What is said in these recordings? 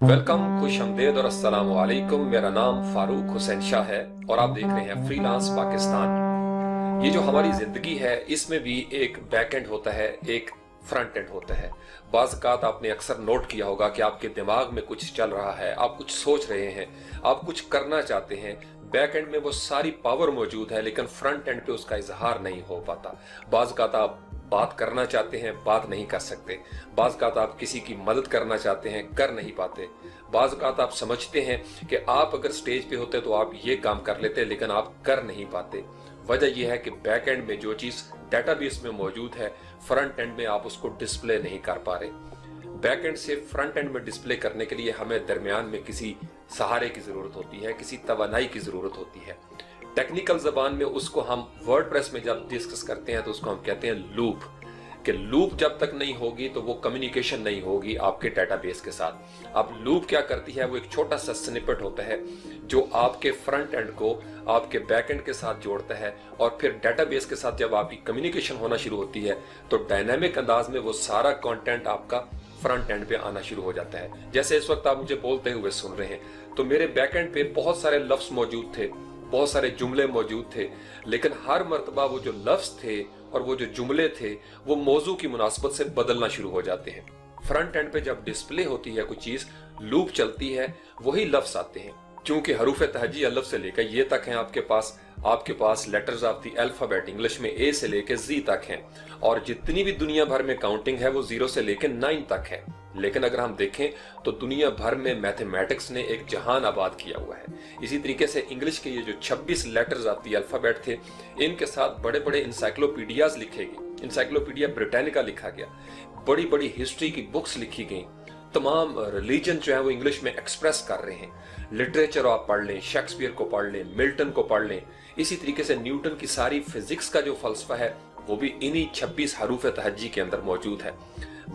Welcome, खुश आमदीद और अस्सलाम वालेकुम। मेरा नाम फारूक हुसैन शाह है और आप देख रहे हैं फ्रीलांस पाकिस्तान। ये जो हमारी जिंदगी है इसमें भी एक बैक एंड होता है, एक फ्रंट एंड होता है। बाज़ औक़ात आपने अक्सर नोट किया होगा कि आपके दिमाग में कुछ चल रहा है, आप कुछ सोच रहे हैं, आप कुछ करना चाहते हैं। बैक एंड में वो सारी पावर मौजूद है लेकिन फ्रंट एंड पे उसका इजहार नहीं हो पाता। बाज़ औक़ात आप बात करना चाहते हैं, बात नहीं कर सकते। बाज़ औक़ात आप किसी की मदद करना चाहते हैं, कर नहीं पाते। बाज़ औक़ात आप समझते हैं कि आप अगर स्टेज पे होते तो आप ये काम कर लेते लेकिन आप कर नहीं पाते। वजह यह है कि बैक एंड में जो चीज़ डेटाबेस में मौजूद है, फ्रंट एंड में आप उसको डिस्प्ले नहीं कर पा रहे। बैक एंड से फ्रंट एंड में डिस्प्ले करने के लिए हमें दरमियान में किसी सहारे की जरूरत होती है, किसी तवानाई की जरूरत होती है। टेक्निकल जबान में उसको हम वर्डप्रेस में जब डिस्कस करते हैं तो उसको हम कहते हैं लूप। कि लूप जब तक नहीं होगी तो वो कम्युनिकेशन नहीं होगी आपके डेटाबेस के साथ। अब लूप क्या करती है, वो एक छोटा सा स्निपेट होता है जो आपके फ्रंट एंड को आपके बैक एंड के साथ जोड़ता है और फिर डेटाबेस के साथ जब आपकी कम्युनिकेशन होना शुरू होती है तो डायनामिक अंदाज में वो सारा कंटेंट आपका फ्रंट एंड पे आना शुरू हो जाता है। जैसे इस वक्त आप मुझे बोलते हुए सुन रहे हैं तो मेरे बैक एंड पे बहुत सारे लफ्ज मौजूद थे, बहुत सारे जुमले मौजूद थे, लेकिन हर मर्तबा वो जो लफ्ज थे और वो जो जुमले थे वो मौजू की मुनासबत से बदलना शुरू हो जाते हैं। फ्रंट एंड पे जब डिस्प्ले होती है कोई चीज, लूप चलती है, वही लफ्ज आते हैं। क्योंकि हरूफ तहजी अलफ से लेकर ये तक हैं आपके पास letters of the alphabet English में ए से लेकर जी तक हैं और जितनी भी दुनिया भर में काउंटिंग है वो 0 से लेकर 9 तक है। लेकिन अगर हम देखें तो दुनिया भर में मैथमेटिक्स ने एक जहान आबाद किया हुआ है। इसी तरीके से इंग्लिश के ये जो 26 लेटर्स ऑफ द अल्फाबेट थे, इनके साथ बड़े बड़े इंसाइक्लोपीडियाज लिखे गए। इंसाइक्लोपीडिया ब्रिटानिका लिखा गया, बड़ी बड़ी हिस्ट्री की बुक्स लिखी गई, तमाम रिलीजन जो है वो इंग्लिश में एक्सप्रेस कर रहे हैं। लिटरेचर आप पढ़ लें, शेक्सपियर को पढ़ लें, मिल्टन को पढ़ लें। इसी तरीके से न्यूटन की सारी फिजिक्स का जो फलसफा है वो भी इन्हीं 26 हरूफ तहज्जी के अंदर मौजूद है।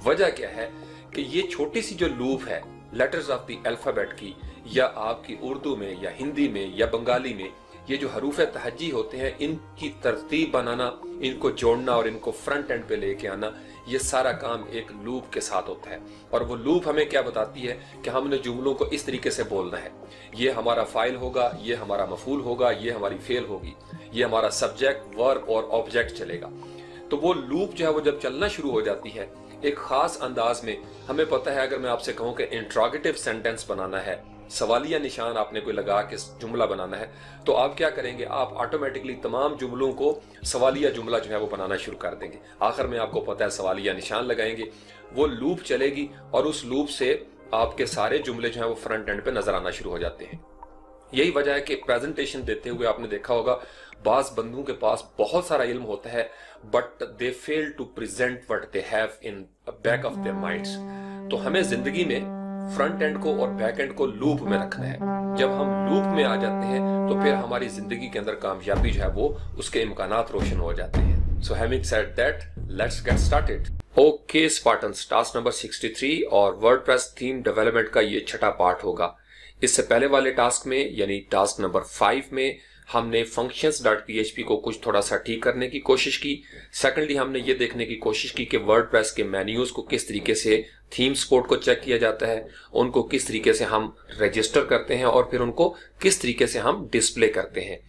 वजह क्या है कि ये छोटी सी जो लूप है लेटर्स ऑफ द अल्फाबेट की, या आपकी उर्दू में या हिंदी में या बंगाली में ये जो हरूफ तहज्जी होते हैं, इनकी तरतीब बनाना, इनको जोड़ना और इनको फ्रंट एंड पे लेके आना, ये सारा काम एक लूप के साथ होता है। और वो लूप हमें क्या बताती है कि हमने जुमलों को इस तरीके से बोलना है। ये हमारा फाइल होगा, ये हमारा मफूल होगा, ये हमारी फेल होगी, ये हमारा सब्जेक्ट, वर्ब और ऑब्जेक्ट चलेगा। तो वो लूप जो है वो जब चलना शुरू हो जाती है एक खास अंदाज में, हमें पता है अगर मैं आपसे कहूं कि इंट्रोगेटिव सेंटेंस बनाना है, सवालिया निशान आपने कोई लगा के जुमला बनाना है, तो आप क्या करेंगे, आप ऑटोमेटिकली तमाम जुमलों को सवालिया जुमला जो है वो बनाना शुरू कर देंगे। आखिर में आपको पता है सवालिया निशान लगाएंगे, वो लूप चलेगी और उस लूप से आपके सारे जुमले जो है वो फ्रंट एंड पे नजर आना शुरू हो जाते हैं। यही वजह है कि प्रेजेंटेशन देते हुए आपने देखा होगा बाज बंदों के पास बहुत सारा इल्म होता है but they fail to present what they have in back of their minds. तो हमें जिंदगी में फ्रंट एंड को और बैक एंड को लूप में रखना है। जब हम लूप में आ जाते हैं तो फिर हमारी जिंदगी के अंदर कामयाबी जो है वो उसके इम्कानात रोशन हो जाते हैं। So having said that, let's get started. Okay Spartans, task number 63 और वर्डप्रेस थीम डेवलपमेंट का ये छठा पार्ट होगा। इससे पहले वाले टास्क में यानी टास्क नंबर 5 में हमने functions.php को कुछ थोड़ा सा ठीक करने की कोशिश की। सेकेंडली हमने ये देखने की कोशिश की कि वर्डप्रेस के मेन्यूज को किस तरीके से थीम सपोर्ट को चेक किया जाता है, उनको किस तरीके से हम रजिस्टर करते हैं और फिर उनको किस तरीके से हम डिस्प्ले करते हैं।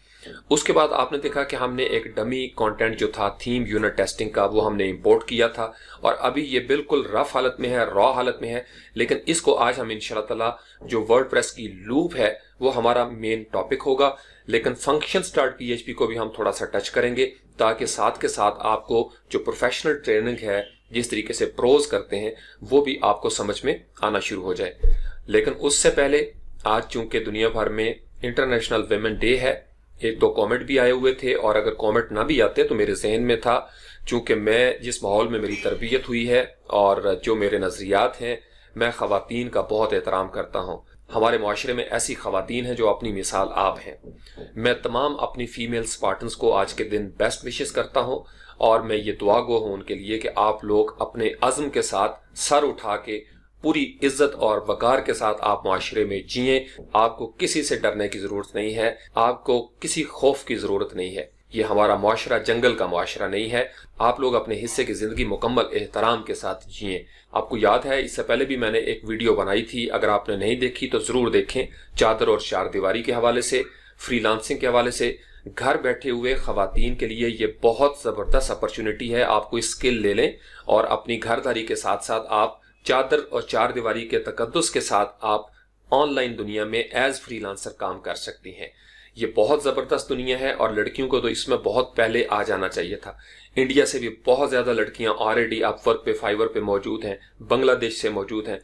उसके बाद आपने देखा कि हमने एक डमी कंटेंट जो था थीम यूनिट टेस्टिंग का, वो हमने इंपोर्ट किया था और अभी ये बिल्कुल रफ हालत में है, रॉ हालत में है। लेकिन इसको आज हम इंशाल्लाह ताला जो वर्डप्रेस की लूप है वो हमारा मेन टॉपिक होगा। लेकिन functions.php को भी हम थोड़ा सा टच करेंगे ताकि साथ के साथ आपको जो प्रोफेशनल ट्रेनिंग है, जिस तरीके से प्रोज करते हैं, वो भी आपको समझ में आना शुरू हो जाए। लेकिन उससे पहले आज चूंकि दुनिया भर में इंटरनेशनल वुमेन डे है, एक दो कमेंट भी आए हुए थे और अगर कमेंट ना भी आते तो मेरे जहन में था, चूंकि मैं जिस माहौल में मेरी तरबियत हुई है और जो मेरे नजरियात हैं, मैं खवातीन का बहुत एहतराम करता हूँ। हमारे माशरे में ऐसी खवातीन हैं जो अपनी मिसाल आप हैं। मैं तमाम अपनी फीमेल स्पार्टन्स को आज के दिन बेस्ट विशेस करता हूँ और मैं ये दुआ गो हूँ उनके लिए कि आप लोग अपने अज़्म के साथ सर उठा के पूरी इज्जत और वकार के साथ आप माशरे में जिएं। आपको किसी से डरने की जरूरत नहीं है, आपको किसी खौफ की जरूरत नहीं है, ये हमारा मुआशरा जंगल का मुआशरा नहीं है। आप लोग अपने हिस्से की जिंदगी मुकम्मल एहतराम के साथ जिएं। आपको याद है इससे पहले भी मैंने एक वीडियो बनाई थी, अगर आपने नहीं देखी तो जरूर देखें, चादर और चार दीवारी के हवाले से, फ्रीलांसिंग के हवाले से। घर बैठे हुए खवातीन के लिए ये बहुत जबरदस्त अपॉर्चुनिटी है। आप कोई स्किल ले लें और अपनी घरदारी के साथ साथ आप चादर और चार दीवारी के तकद्दुस के साथ आप ऑनलाइन दुनिया में एज फ्रीलांसर काम कर सकती हैं। ये बहुत जबरदस्त दुनिया है और लड़कियों को तो इसमें बहुत पहले आ जाना चाहिए था। इंडिया से भी बहुत ज्यादा लड़कियां ऑलरेडी अपवर्क पे, फाइवर पे मौजूद हैं, बांग्लादेश से मौजूद हैं,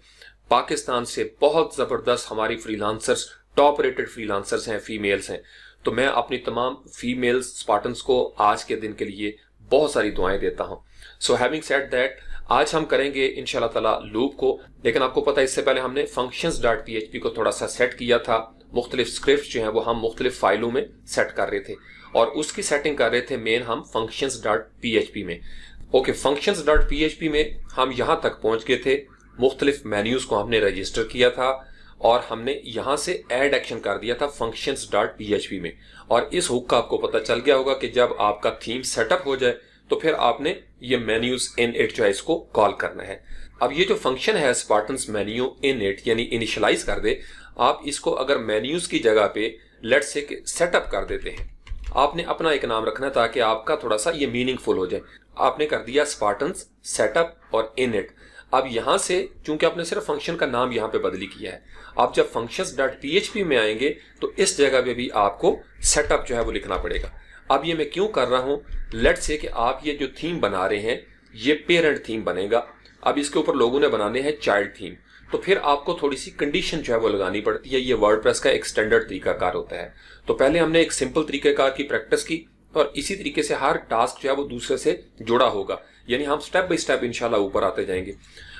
पाकिस्तान से बहुत जबरदस्त हमारी फ्रीलांसर्स, टॉप रेटेड फ्रीलांसर्स हैं, फीमेल्स हैं। तो मैं अपनी तमाम फीमेल स्पार्टन्स को आज के दिन के लिए बहुत सारी दुआएं देता हूं। सो हैविंग सेड दैट, आज हम करेंगे इंशाल्लाह ताला लूप को, लेकिन आपको पता है इससे पहले हमने functions.php को थोड़ा सा सेट किया था। मुख्तलिफ स्क्रिप्ट जो है वो हम मुख्तलिफ फाइलों में सेट कर रहे थे और उसकी सेटिंग कर रहे थे मेन हम functions.php में। ओके, functions.php में हम यहां तक पहुंच गए थे, मुख्तलिफ मेन्यूज को हमने रजिस्टर किया था और हमने यहां से ऐड एक्शन कर दिया था functions.php में। और इस हुक का आपको पता चल गया होगा कि जब आपका थीम सेटअप हो जाए तो फिर आपने ये मेन्यूज इनइट जो है इसको कॉल करना है। अब ये जो फंक्शन है स्पार्टन्स मेन्यू इनइट यानी इनिशियलाइज कर दे, आप इसको अगर मेन्यूज की जगह पे लेट्स से सेटअप कर देते हैं, आपने अपना एक नाम रखना ताकि आपका थोड़ा सा ये मीनिंगफुल हो जाए। आपने कर दिया स्पार्टन्स सेटअप और इनइट। अब यहां से चूंकि आपने सिर्फ फंक्शन का नाम यहां पे बदली किया है, आप जब functions.php में आएंगे तो इस जगह पे भी आपको सेटअप जो है वो लिखना पड़ेगा। अब ये मैं क्यों कर रहा हूं, लेट्स से कि आप ये जो थीम बना रहे हैं ये पेरेंट थीम बनेगा। अब इसके ऊपर लोगों ने बनाने हैं चाइल्ड थीम, तो फिर आपको थोड़ी सी कंडीशन जो है वो लगानी पड़ती है। ये वर्डप्रेस का एक स्टैंडर्ड तरीकाकार होता है। तो पहले हमने एक सिंपल तरीकेकार की प्रैक्टिस की और इसी तरीके से हर टास्क जो है वो दूसरे से जुड़ा होगा, यानी हम स्टेप बाय स्टेप इंशाल्लाह ऊपर आते जाएंगे।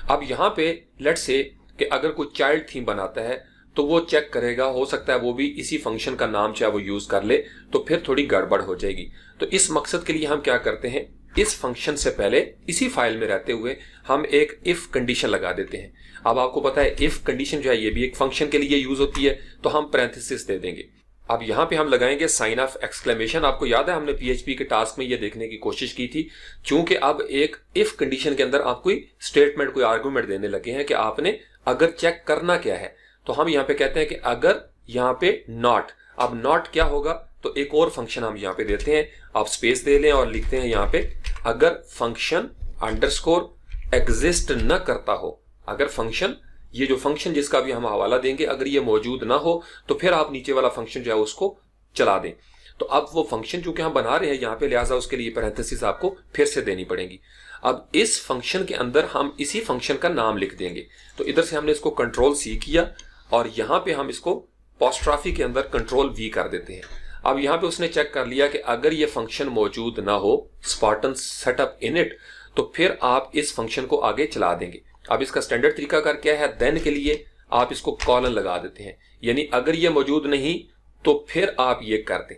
अब यहाँ पे लेट्स से कि अगर कोई चाइल्ड थीम बनाता है तो वो चेक करेगा, हो सकता है वो भी इसी फंक्शन का नाम चाहे वो यूज कर ले, तो फिर थोड़ी गड़बड़ हो जाएगी। तो इस मकसद के लिए हम क्या करते हैं, इस फंक्शन से पहले इसी फाइल में रहते हुए हम एक इफ कंडीशन लगा देते हैं। अब आपको पता है इफ कंडीशन जो है ये भी एक फंक्शन के लिए यूज होती है, तो हम पैरेंथेसिस दे देंगे। अब यहां पे हम लगाएंगे साइन ऑफ एक्सक्लेमेशन। आपको याद है हमने पीएचपी के टास्क में ये देखने की कोशिश की थी, चूंकि अब एक इफ कंडीशन के अंदर आप कोई स्टेटमेंट, कोई आर्गुमेंट देने लगे हैं कि आपने अगर चेक करना क्या है, तो हम यहां पे कहते हैं कि अगर यहां पे नॉट, अब नॉट क्या होगा, तो एक और फंक्शन हम यहां पे देते हैं। आप स्पेस दे लें और लिखते हैं यहां पे अगर फंक्शन अंडरस्कोर एग्जिस्ट न करता हो, अगर फंक्शन, ये जो फंक्शन जिसका भी हम हवाला देंगे, अगर ये मौजूद ना हो तो फिर आप नीचे वाला फंक्शन जो है उसको चला दें। तो अब वो फंक्शन चूंकि हम बना रहे हैं यहां पे, लिहाजा उसके लिए पैरेंथेसिस आपको फिर से देनी पड़ेगी। अब इस फंक्शन के अंदर हम इसी फंक्शन का नाम लिख देंगे। तो इधर से हमने इसको कंट्रोल सी किया और यहां पे हम इसको पोस्ट्राफी के अंदर कंट्रोल वी कर देते हैं। अब यहां पे उसने चेक कर लिया कि अगर ये फंक्शन मौजूद ना हो स्पार्टन सेटअप इनइट, तो फिर आप इस फंक्शन को आगे चला देंगे। अब इसका स्टैंडर्ड तरीका कर क्या है, देन के लिए आप इसको कॉलन लगा देते हैं, यानी अगर ये मौजूद नहीं तो फिर आप ये कर दें।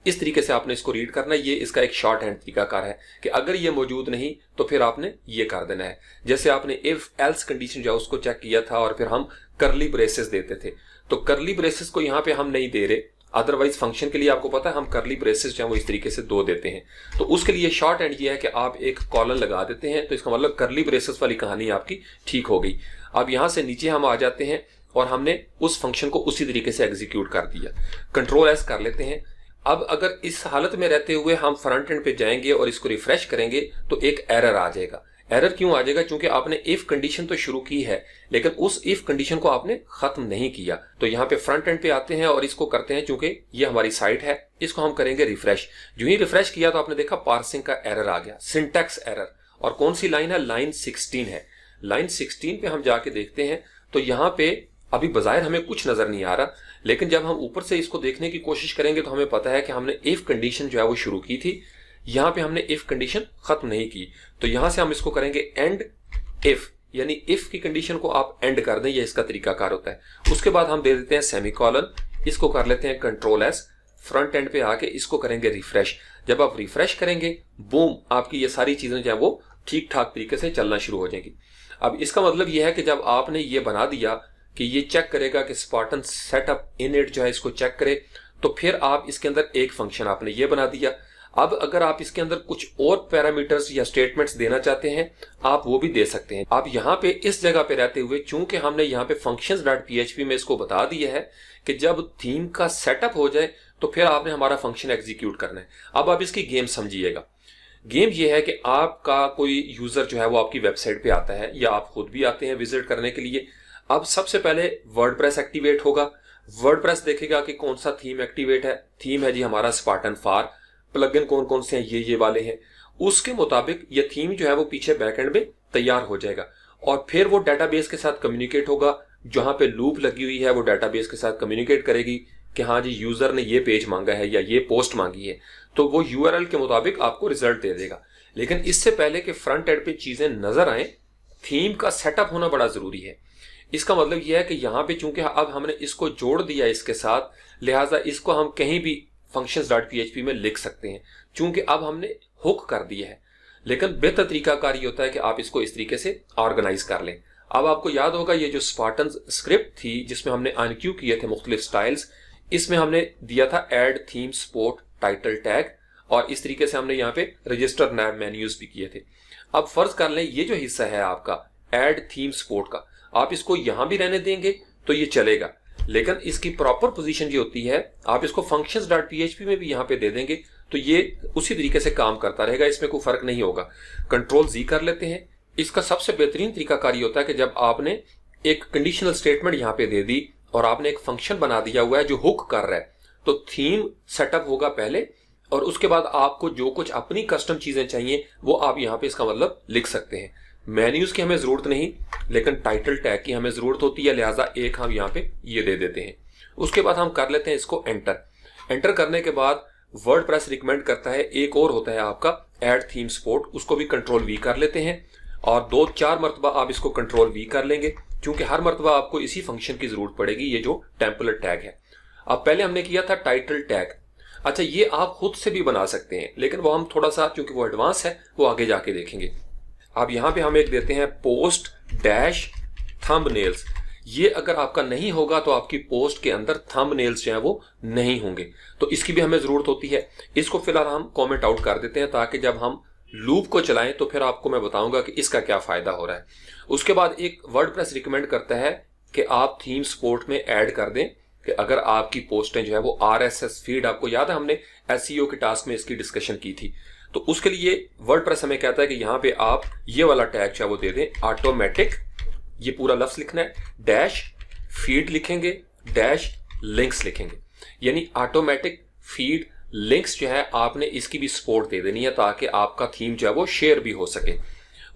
इस तरीके से आपने इसको रीड करना है। ये इसका एक शॉर्ट हैंड तरीकाकार है कि अगर ये मौजूद नहीं तो फिर आपने ये कर देना है। जैसे आपने इफ एल्स कंडीशन जो उसको चेक किया था और फिर हम करली ब्रेसेस देते थे, तो करली ब्रेसेस को यहां पे हम नहीं दे रहे, अदरवाइज फंक्शन के लिए आपको पता है हम करली ब्रेसेस जो है वो इस तरीके से दो देते हैं। तो उसके लिए शॉर्ट हैंड ये है कि आप एक कॉलन लगा देते हैं, तो इसका मतलब करली ब्रेसेस वाली कहानी आपकी ठीक हो गई। अब यहां से नीचे हम आ जाते हैं और हमने उस फंक्शन को उसी तरीके से एग्जीक्यूट कर दिया। कंट्रोल एस कर लेते हैं। अब अगर इस हालत में रहते हुए हम फ्रंट एंड पे जाएंगे और इसको रिफ्रेश करेंगे तो एक एरर आ जाएगा। एरर क्यों आ जाएगा, क्योंकि आपने इफ कंडीशन तो शुरू की है लेकिन उस इफ कंडीशन को आपने खत्म नहीं किया। तो यहाँ पे फ्रंट एंड पे आते हैं और इसको करते हैं, चूंकि ये हमारी साइट है, इसको हम करेंगे रिफ्रेश। जो ही रिफ्रेश किया तो आपने देखा पार्सिंग का एरर आ गया, सिंटैक्स एरर। और कौन सी लाइन है, लाइन 16 है। लाइन 16 पे हम जाके देखते हैं तो यहाँ पे अभी बजाय हमें कुछ नजर नहीं आ रहा, लेकिन जब हम ऊपर से इसको देखने की कोशिश करेंगे तो हमें पता है कि हमने इफ कंडीशन जो है वो शुरू की थी, यहां पे हमने इफ कंडीशन खत्म नहीं की। तो यहां से हम इसको करेंगे एंड इफ, यानी इफ की कंडीशन को आप एंड कर दें, ये इसका तरीकाकार होता है। उसके बाद हम दे देते हैं सेमीकोलन, इसको कर लेते हैं कंट्रोल एस, फ्रंट एंड पे आके इसको करेंगे रिफ्रेश। जब आप रिफ्रेश करेंगे बूम, आपकी ये सारी चीजें जो है वो ठीक ठाक तरीके से चलना शुरू हो जाएंगी। अब इसका मतलब यह है कि जब आपने ये बना दिया कि ये चेक करेगा कि स्पार्टन सेटअप इनइट जो है इसको चेक करे, तो फिर आप इसके अंदर एक फंक्शन आपने ये बना दिया। अब अगर आप इसके अंदर कुछ और पैरामीटर्स या स्टेटमेंट्स देना चाहते हैं आप वो भी दे सकते हैं। आप यहाँ पे इस जगह पे रहते हुए चूंकि हमने यहाँ पे functions.php में इसको बता दिया है कि जब थीम का सेटअप हो जाए तो फिर आपने हमारा फंक्शन एग्जीक्यूट करना है। अब आप इसकी गेम समझिएगा। गेम ये है कि आपका कोई यूजर जो है वो आपकी वेबसाइट पे आता है या आप खुद भी आते हैं विजिट करने के लिए। अब सबसे पहले वर्डप्रेस एक्टिवेट होगा। वर्डप्रेस देखेगा कि कौन सा थीम एक्टिवेट है। थीम है जी हमारा स्पार्टन फार। प्लगइन कौन कौन से हैं, ये वाले हैं। उसके मुताबिक ये थीम जो है वो पीछे बैकएंड में तैयार हो जाएगा और फिर वो डाटाबेस के साथ कम्युनिकेट होगा। जहां पे लूप लगी हुई है वो डाटाबेस के साथ कम्युनिकेट करेगी कि हाँ जी यूजर ने ये पेज मांगा है या ये पोस्ट मांगी है, तो वो यूआरएल के मुताबिक आपको रिजल्ट दे देगा। लेकिन इससे पहले कि फ्रंट एंड पे चीजें नजर आए, थीम का सेटअप होना बड़ा जरूरी है। इसका मतलब यह है कि यहाँ पे चूंकि अब हमने इसको जोड़ दिया इसके साथ, लिहाजा इसको हम कहीं भी functions.php में लिख सकते हैं चूंकि अब हमने हुक कर दिया है। लेकिन बेहतर तरीकाकार ये होता है कि आप इसको इस तरीके से ऑर्गेनाइज कर लें। अब आपको याद होगा ये जो स्पार्टन स्क्रिप्ट थी जिसमें हमने अनक्यू किए थे मुख्तलिफ स्टाइल्स, इसमें हमने दिया था add theme sport title tag और इस तरीके से हमने यहाँ पे रजिस्टर नैब मेन्यूज भी किए थे। अब फर्ज कर लें ये जो हिस्सा है आपका ऐड थीम स्पोर्ट का, आप इसको यहां भी रहने देंगे तो ये चलेगा, लेकिन इसकी प्रॉपर पोजीशन ये होती है आप इसको functions.php में भी यहां पे दे देंगे तो ये उसी तरीके से काम करता रहेगा, इसमें कोई फर्क नहीं होगा। कंट्रोल Z कर लेते हैं। इसका सबसे बेहतरीन तरीकाकार ये होता है कि जब आपने एक कंडीशनल स्टेटमेंट यहां पे दे दी और आपने एक फंक्शन बना दिया हुआ है जो हुक कर रहा है, तो थीम सेटअप होगा पहले और उसके बाद आपको जो कुछ अपनी कस्टम चीजें चाहिए वो आप यहाँ पे इसका मतलब लिख सकते हैं। मेन्यूज की हमें जरूरत नहीं, लेकिन टाइटल टैग की हमें जरूरत होती है, लिहाजा एक हम यहाँ पे ये दे देते हैं। उसके बाद हम कर लेते हैं इसको एंटर। एंटर करने के बाद वर्डप्रेस रिकमेंड करता है एक और होता है आपका ऐड थीम स्पोर्ट, उसको भी कंट्रोल V कर लेते हैं और 2-4 मरतबा आप इसको कंट्रोल V कर लेंगे क्योंकि हर मरतबा आपको इसी फंक्शन की जरूरत पड़ेगी, ये जो टेम्पलेट टैग है। अब पहले हमने किया था टाइटल टैग। अच्छा ये आप खुद से भी बना सकते हैं लेकिन वो हम थोड़ा सा क्योंकि वो एडवांस है वो आगे जाके देखेंगे। अब यहां पे हम एक देते हैं पोस्ट डैश थंबनेल्स। ये अगर आपका नहीं होगा तो आपकी पोस्ट के अंदर थंबनेल्स जो है वो नहीं होंगे, तो इसकी भी हमें जरूरत होती है। इसको फिलहाल हम कमेंट आउट कर देते हैं ताकि जब हम लूप को चलाएं तो फिर आपको मैं बताऊंगा कि इसका क्या फायदा हो रहा है। उसके बाद एक वर्डप्रेस रिकमेंड करता है कि आप थीम स्पोर्ट में ऐड कर दें कि अगर आपकी पोस्टें जो है वो RSS फीड, आपको याद है हमने SEO के टास्क में इसकी डिस्कशन की थी, तो उसके लिए वर्डप्रेस हमें कहता है कि यहाँ पे आप ये वाला टैग जो है वो दे दें ऑटोमेटिक, ये पूरा लफ्ज लिखना है, डैश फीड लिखेंगे, डैश लिंक्स लिखेंगे, यानी ऑटोमेटिक फीड लिंक्स जो है आपने इसकी भी सपोर्ट दे देनी है ताकि आपका थीम जो है वो शेयर भी हो सके।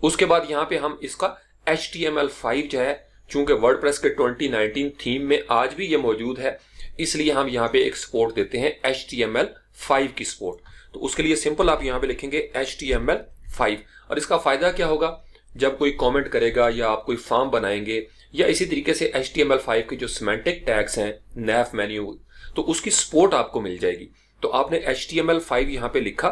उसके बाद यहाँ पे हम इसका HTML5 जो है, चूंकि वर्डप्रेस के 2019 थीम में आज भी ये मौजूद है, इसलिए हम यहाँ पे एक सपोर्ट देते हैं HTML5 की सपोर्ट। तो उसके लिए सिंपल आप यहाँ पे लिखेंगे HTML5 और इसका फायदा क्या होगा, जब कोई कमेंट करेगा या आप कोई फॉर्म बनाएंगे या इसी तरीके से HTML5 के जो सिमेंटिक टैग्स हैं नैफ मेन्यू, तो उसकी सपोर्ट आपको मिल जाएगी। तो आपने HTML5 यहाँ पे लिखा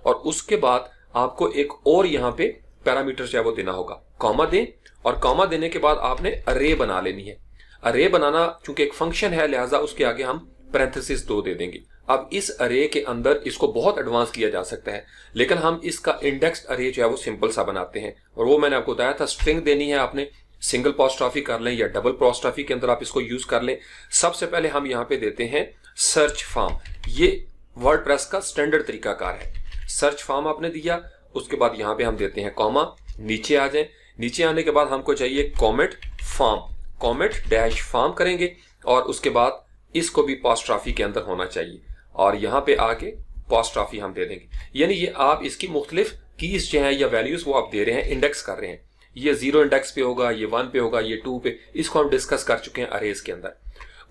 और उसके बाद आपको एक और यहाँ पे पैरामीटर जो है वो देना होगा, कॉमा दें और कॉमा देने के बाद आपने अरे बना लेनी है। अरे बनाना चूंकि एक फंक्शन है लिहाजा उसके आगे हम पैरेंथेसिस 2 दे देंगे। अब इस अरे के अंदर इसको बहुत एडवांस किया जा सकता है, लेकिन हम इसका इंडेक्स्ड अरे जो है वो सिंपल सा बनाते हैं और वो मैंने आपको बताया था स्ट्रिंग देनी है, आपने सिंगल पोस्ट्रॉफी कर लें या डबल पोस्ट्रॉफी के अंदर आप इसको यूज कर लें। सबसे पहले हम यहाँ पे देते हैं सर्च फॉर्म, ये वर्डप्रेस का स्टैंडर्ड तरीकाकार है। सर्च फॉर्म आपने दिया, उसके बाद यहाँ पे हम देते हैं कॉमा, नीचे आ जाए, नीचे आने के बाद हमको चाहिए comet form, comet dash form करेंगे और उसके बाद इसको भी पोस्ट्रॉफी के अंदर होना चाहिए और यहाँ पे आके पोस्ट्रॉफी हम दे देंगे। यानी ये आप इसकी मुख्तलिफ कीज जो है या वैल्यूज वो आप दे रहे हैं, इंडेक्स कर रहे हैं, ये 0 इंडेक्स पे होगा, ये 1 पे होगा, ये 2 पे, इसको हम डिस्कस कर चुके हैं अरेज के अंदर।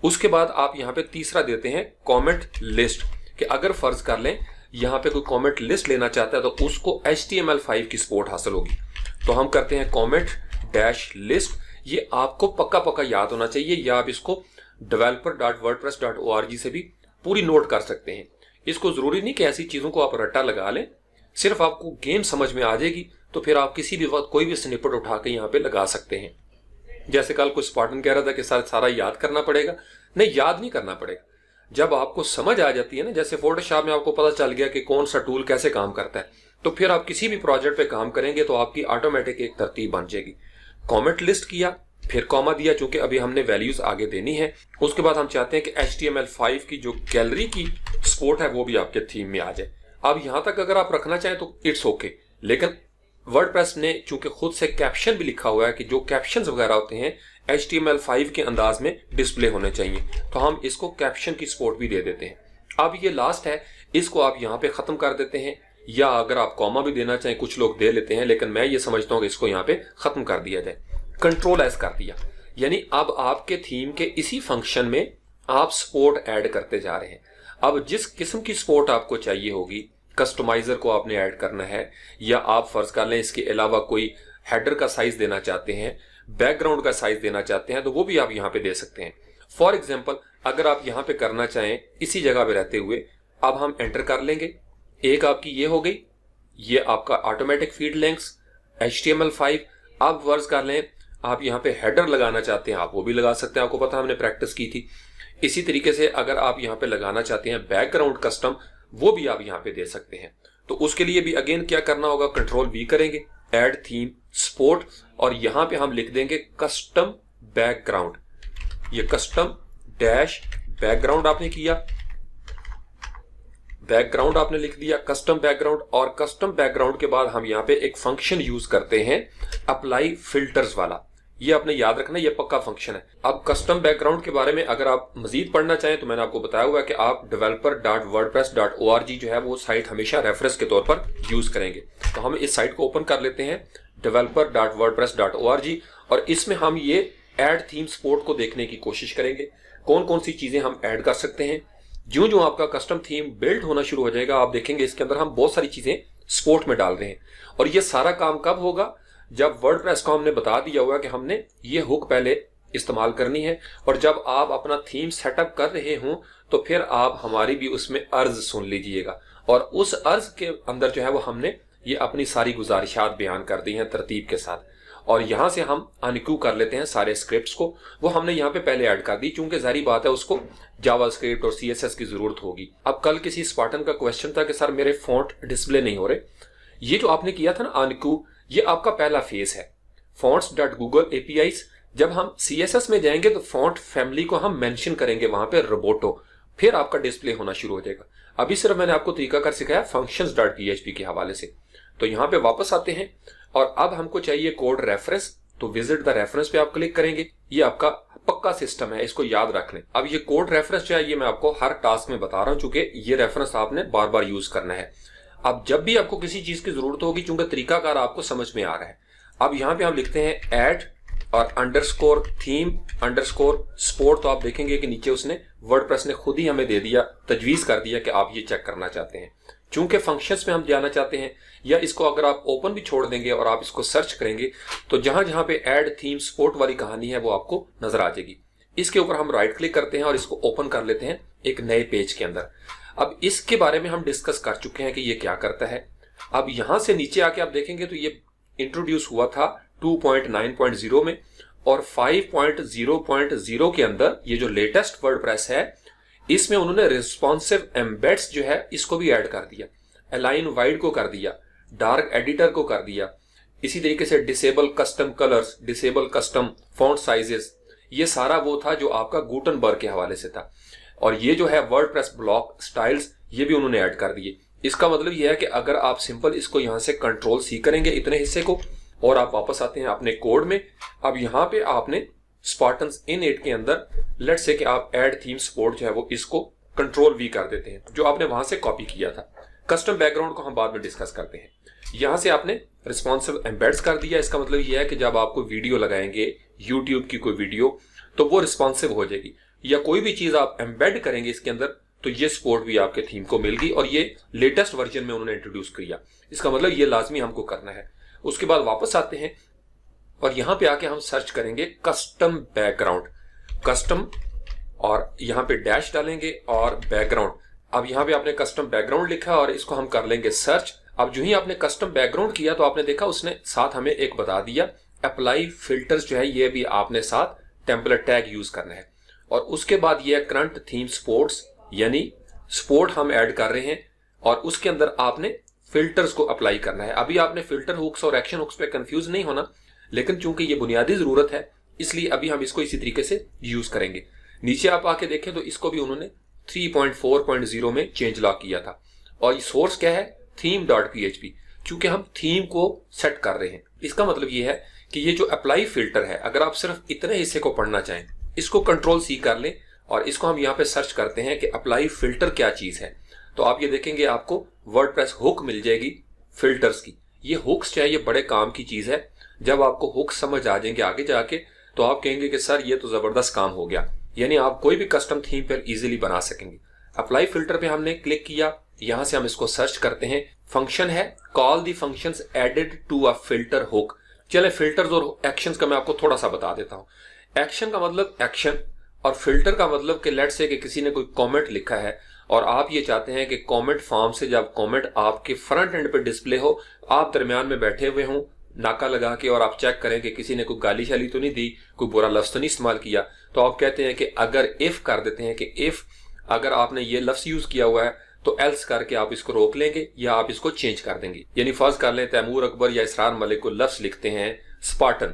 उसके बाद आप यहाँ पे तीसरा देते हैं कॉमेंट लिस्ट, कि अगर फर्ज कर लें यहाँ पे कोई कॉमेंट लिस्ट लेना चाहता है तो उसको HTML5 की सपोर्ट हासिल होगी, तो हम करते हैं कॉमेंट डैश लिस्ट। ये आपको पक्का पक्का याद होना चाहिए या आप इसको developer.wordpress.org से भी पूरी नोट कर सकते हैं। इसको जरूरी नहीं कि ऐसी चीजों को आप रट्टा लगा लें, सिर्फ आपको गेम समझ में आ जाएगी तो फिर आप किसी भी वक्त कोई भी स्निपेट उठा के यहाँ पे लगा सकते हैं। जैसे कल कोई स्पार्टन कह रहा था कि सारा याद करना पड़ेगा, नहीं याद नहीं करना पड़ेगा। जब आपको समझ आ जाती है ना, जैसे फोटोशॉप में आपको पता चल गया कि कौन सा टूल कैसे काम करता है, तो फिर आप किसी भी प्रोजेक्ट पे काम करेंगे तो आपकी ऑटोमेटिक एक तरतीब बन जाएगी। कमेंट लिस्ट किया, फिर कॉमा दिया, चूंकि अभी हमने वैल्यूज आगे देनी है। उसके बाद हम चाहते हैं कि HTML5 की जो गैलरी की सपोर्ट है वो भी आपके थीम में आ जाए। अब यहां तक अगर आप रखना चाहें तो इट्स ओके, लेकिन वर्डप्रेस ने चूंकि खुद से कैप्शन भी लिखा हुआ है कि जो कैप्शंस वगैरह होते हैं HTML5 के अंदाज में डिस्प्ले होने चाहिए, तो हम इसको कैप्शन की सपोर्ट भी दे देते हैं। अब ये लास्ट है, इसको आप यहाँ पे खत्म कर देते हैं, या अगर आप कॉमा भी देना चाहें, कुछ लोग दे लेते हैं, लेकिन मैं ये समझता हूँ कि इसको यहाँ पे खत्म कर दिया जाए। कंट्रोल एस कर दिया, यानी अब आपके थीम के इसी फंक्शन में आप सपोर्ट ऐड करते जा रहे हैं। अब जिस किस्म की सपोर्ट आपको चाहिए होगी, कस्टमाइजर को आपने ऐड करना है, या आप फर्ज कर लें इसके अलावा कोई हेडर का साइज देना चाहते हैं, बैकग्राउंड का साइज देना चाहते हैं, तो वो भी आप यहाँ पे दे सकते हैं। फॉर एग्जाम्पल अगर आप यहाँ पे करना चाहें इसी जगह पे रहते हुए, अब हम एंटर कर लेंगे। एक आपकी ये हो गई, ये आपका ऑटोमेटिक फील्ड लेंथ्स HTML5। अब फर्ज कर लें आप यहाँ पे हेडर लगाना चाहते हैं, आप वो भी लगा सकते हैं, आपको पता हमने प्रैक्टिस की थी। इसी तरीके से अगर आप यहाँ पे लगाना चाहते हैं बैकग्राउंड कस्टम, वो भी आप यहाँ पे दे सकते हैं। तो उसके लिए भी अगेन क्या करना होगा, Ctrl+V करेंगे, ऐड थीम सपोर्ट, और यहाँ पे हम लिख देंगे कस्टम बैकग्राउंड। ये कस्टम डैश बैकग्राउंड आपने किया, बैकग्राउंड आपने लिख दिया कस्टम बैकग्राउंड, और कस्टम बैकग्राउंड के बाद हम यहाँ पे एक फंक्शन यूज करते हैं अप्लाई फिल्टर्स वाला। ये आपने याद रखना, ये पक्का फंक्शन है। अब कस्टम बैकग्राउंड के बारे में अगर आप मजीद पढ़ना चाहें तो मैंने आपको बताया हुआ है कि आप developer.wordpress.org जो है वो साइट हमेशा रेफरेंस के तौर पर यूज करेंगे। तो हम इस साइट को ओपन कर लेते हैं developer.wordpress.org, और इसमें हम ये ऐड थीम सपोर्ट को देखने की कोशिश करेंगे, कौन कौन सी चीजें हम ऐड कर सकते हैं। जो जो आपका कस्टम थीम बिल्ड होना शुरू हो जाएगा, आप देखेंगे इसके अंदर हम बहुत सारी चीजें सपोर्ट में डाल रहे हैं। और ये सारा काम कब होगा, जब वर्डप्रेस को हमने बता दिया हुआ कि हमने ये हुक पहले इस्तेमाल करनी है, और जब आप अपना थीम सेटअप कर रहे हों तो फिर आप हमारी भी उसमें अर्ज सुन लीजिएगा, और उस अर्ज के अंदर जो है वो हमने ये अपनी सारी गुजारिशात बयान कर दी हैं तरतीब के साथ। और यहां से हम अनक्यू कर लेते हैं सारे स्क्रिप्ट्स को, वो हमने यहाँ पे पहले ऐड कर दी, चूंकि जारी बात है उसको जावास्क्रिप्ट और CSS की जरूरत होगी। अब कल किसी स्पार्टन का क्वेश्चन था कि सर मेरे फॉन्ट डिस्प्ले नहीं हो रहे। ये जो आपने किया था ना अनक्यू, ये आपका पहला फेज है fonts.google APIs। जब हम CSS में जाएंगे तो फॉन्ट फैमिली को हम मेंशन करेंगे वहां पे रोबोटो, फिर आपका डिस्प्ले होना शुरू हो जाएगा। अभी सिर्फ मैंने आपको तरीका कर सिखाया functions.php के हवाले से। तो यहाँ पे वापस आते हैं, और अब हमको चाहिए कोड रेफरेंस, तो विजिट द रेफरेंस पे आप क्लिक करेंगे। ये आपका पक्का सिस्टम है, इसको याद रख लें। अब ये कोड रेफरेंस जो है ये मैं आपको हर टास्क में बता रहा हूं, चूंकि ये रेफरेंस आपने बार बार यूज करना है। अब जब भी आपको किसी चीज की जरूरत होगी, चूंकि तरीकाकार आपको समझ में आ रहा है, अब यहाँ पे हम लिखते हैं ऐड और अंडरस्कोर थीम अंडरस्कोर सपोर्ट। तो आप देखेंगे कि नीचे उसने वर्डप्रेस ने खुद ही हमें दे दिया, तजवीज कर दिया कि आप ये चेक करना चाहते हैं। चूंकि फंक्शंस में हम जाना चाहते हैं, या इसको अगर आप ओपन भी छोड़ देंगे और आप इसको सर्च करेंगे तो जहां जहां पे ऐड थीम सपोर्ट वाली कहानी है वो आपको नजर आ जाएगी। इसके ऊपर हम राइट क्लिक करते हैं और इसको ओपन कर लेते हैं एक नए पेज के अंदर। अब इसके बारे में हम डिस्कस कर चुके हैं कि ये क्या करता है। अब यहां से नीचे आके आप देखेंगे तो ये इंट्रोड्यूस हुआ था 2.9.0 में, और 5.0.0 के अंदर ये जो लेटेस्ट वर्डप्रेस है इसमें उन्होंने रिस्पॉन्सिव एम्बेड्स जो है इसको भी ऐड कर दिया, अलाइन वाइड को कर दिया, डार्क एडिटर को कर दिया, इसी तरीके से disable custom colours, disable custom font sizes, ये सारा वो था जो आपका गुटनबर्ग के हवाले से था। और ये जो है वर्डप्रेस ब्लॉक स्टाइल्स ये भी उन्होंने ऐड कर दिए। इसका मतलब ये है कि अगर आप सिंपल इसको यहां से Ctrl+C करेंगे इतने हिस्से को, और आप वापस आते हैं अपने कोड में। अब यहाँ पे आपने स्पार्टन्स इन8 के अंदर लेट्स से कि आप ऐड थीम सपोर्ट जो है वो इसको Ctrl+V कर देते हैं, जो आपने वहां से कॉपी किया था। कस्टम बैकग्राउंड को हम बाद में डिस्कस करते हैं। यहां से आपने रिस्पॉन्सिव एम्बेड्स कर दिया। इसका मतलब यह है कि जब आपको वीडियो लगाएंगे, यूट्यूब की कोई वीडियो, तो वो रिस्पॉन्सिव हो जाएगी, या कोई भी चीज आप एम्बेड करेंगे इसके अंदर तो ये सपोर्ट भी आपके थीम को मिल गई, और ये लेटेस्ट वर्जन में उन्होंने इंट्रोड्यूस किया। इसका मतलब ये लाजमी हमको करना है। उसके बाद वापस आते हैं और यहां पे आके हम सर्च करेंगे कस्टम बैकग्राउंड, कस्टम, और यहां पे डैश डालेंगे और बैकग्राउंड। अब यहां पे आपने कस्टम बैकग्राउंड लिखा और इसको हम कर लेंगे सर्च। अब जो ही आपने कस्टम बैकग्राउंड किया तो आपने देखा उसने साथ हमें एक बता दिया अप्लाई फिल्टर्स जो है ये भी आपने साथ टेम्पलेट टैग यूज करना है। और उसके बाद ये करंट थीम सपोर्ट्स यानी सपोर्ट हम ऐड कर रहे हैं और उसके अंदर आपने फिल्टर्स को अप्लाई करना है। अभी आपने फिल्टर हुक्स और एक्शन हुक्स पे कंफ्यूज नहीं होना, लेकिन चूंकि ये बुनियादी जरूरत है इसलिए अभी हम इसको इसी तरीके से यूज करेंगे। नीचे आप आके देखें तो इसको भी उन्होंने 3.4.0 में चेंज लॉक किया था और ये सोर्स क्या है, theme.php। चूंकि हम थीम को सेट कर रहे हैं, इसका मतलब ये है कि ये जो अप्लाई फिल्टर है, अगर आप सिर्फ इतने हिस्से को पढ़ना चाहें, इसको कंट्रोल सी कर लें और इसको हम यहाँ पे सर्च करते हैं कि अप्लाई फिल्टर क्या चीज है, तो आप ये देखेंगे आपको वर्डप्रेस हुक मिल जाएगी फिल्टर्स की। ये हुक्स जो है ये बड़े काम की चीज है। जब आपको हुक समझ आ जाएंगे आगे जाके तो आप कहेंगे कि सर ये तो जबरदस्त काम हो गया, यानी आप कोई भी कस्टम थीम पर इजीली बना सकेंगे। अप्लाई फिल्टर पे हमने क्लिक किया, यहां से हम इसको सर्च करते हैं। फंक्शन है call the functions added to a filter hook. चले फिल्टर्स और एक्शंस का मैं आपको थोड़ा सा बता देता हूं। एक्शन का मतलब एक्शन और फिल्टर का मतलब कि लेट्स से कि किसी ने कोई कमेंट लिखा है और आप ये चाहते हैं कि कमेंट फॉर्म से जब कमेंट आपके फ्रंट एंड पे डिस्प्ले हो, आप दरमियान में बैठे हुए हों नाका लगा के और आप चेक करें कि किसी ने कोई गाली शाली तो नहीं दी, कोई बुरा लफ्ज तो नहीं इस्तेमाल किया, तो आप कहते हैं कि अगर इफ कर देते हैं कि इफ अगर आपने ये लफ्ज यूज किया हुआ है तो एल्स करके आप इसको रोक लेंगे या आप इसको चेंज कर देंगे। यानी फर्ज कर लें तैमूर अकबर या इसरार मलिक को लफ्ज लिखते हैं स्पार्टन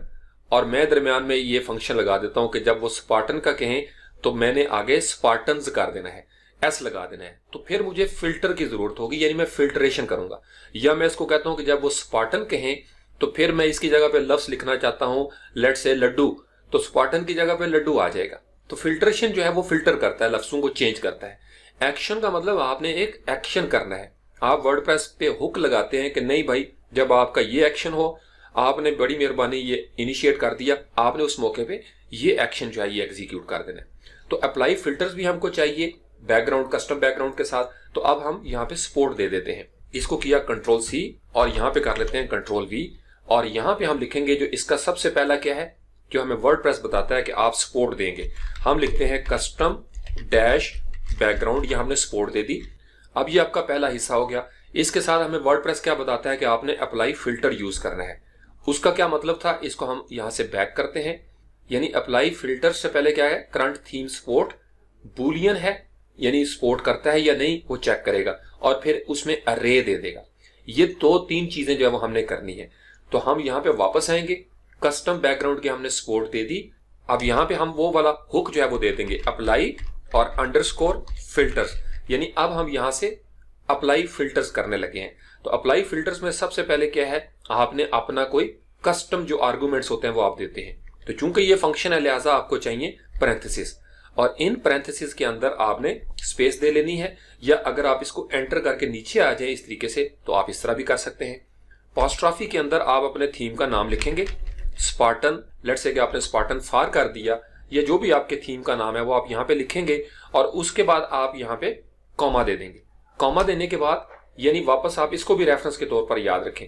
और मैं दरमियान में ये फंक्शन लगा देता हूं कि जब वो स्पार्टन का कहें तो मैंने आगे स्पार्टन्स कर देना है, एस लगा देना है, तो फिर मुझे फिल्टर की जरूरत होगी, यानी मैं फिल्ट्रेशन करूंगा। या मैं इसको कहता हूं कि जब वो स्पार्टन कहें तो फिर मैं इसकी जगह पे लफ्ज लिखना चाहता हूं लेट्स से लड्डू, तो स्पार्टन की जगह पे लड्डू आ जाएगा। तो फिल्ट्रेशन जो है वो फिल्टर करता है, लफ्जों को चेंज करता है। एक्शन का मतलब आपने एक एक्शन करना है। आप वर्डप्रेस पे हुक लगाते हैं कि नहीं भाई जब आपका ये एक्शन हो, आपने बड़ी मेहरबानी ये इनिशिएट कर दिया, आपने उस मौके पे ये एक्शन जो है ये एग्जीक्यूट कर देना है। तो अप्लाई फिल्टर्स भी हमको चाहिए बैकग्राउंड, कस्टम बैकग्राउंड के साथ। तो अब हम यहाँ पे सपोर्ट दे देते हैं, इसको किया कंट्रोल सी और यहाँ पे कर लेते हैं कंट्रोल वी और यहाँ पे हम लिखेंगे जो इसका सबसे पहला क्या है जो हमें वर्डप्रेस बताता है कि आप सपोर्ट देंगे, हम लिखते हैं कस्टम डैश बैकग्राउंड, ये हमने सपोर्ट दे दी। अब ये आपका पहला हिस्सा हो गया। इसके साथ हमें वर्डप्रेस क्या बताता है कि आपने अप्लाई फिल्टर यूज करना है। उसका क्या मतलब था, इसको हम यहां से बैक करते हैं। यानी अप्लाई फिल्टर से पहले क्या है, करंट थीम सपोर्ट बूलियन है, यानी सपोर्ट करता है या नहीं वो चेक करेगा और फिर उसमें अरे दे देगा। ये दो तीन चीजें जो है वो हमने करनी है। तो हम यहाँ पे वापस आएंगे, कस्टम बैकग्राउंड की हमने सपोर्ट दे दी। अब यहाँ पे हम वो वाला हुक जो है वो दे देंगे अप्लाई और अंडरस्कोर फिल्टर्स, यानी अब हम यहां से अप्लाई फिल्टर्स करने लगे हैं। तो अप्लाई फिल्टर्स में सबसे पहले क्या है, आपने अपना कोई कस्टम जो आर्गुमेंट्स होते हैं वो आप देते हैं। तो चूंकि ये फंक्शन है लिहाजा आपको चाहिए पैरेंथेसिस और इन पैरेंथेसिस के अंदर आपने स्पेस दे लेनी है, या अगर आप इसको एंटर करके नीचे आ जाए इस तरीके से तो आप इस तरह भी कर सकते हैं। अपॉस्ट्रोफी के अंदर आप अपने थीम का नाम लिखेंगे स्पार्टन, लेट्स से कि आपने स्पार्टन फार कर दिया, या जो भी आपके थीम का नाम है वो आप यहाँ पे लिखेंगे और उसके बाद आप यहाँ पे कॉमा दे देंगे। कॉमा देने के बाद यानी वापस आप इसको भी रेफरेंस के तौर पर याद रखें,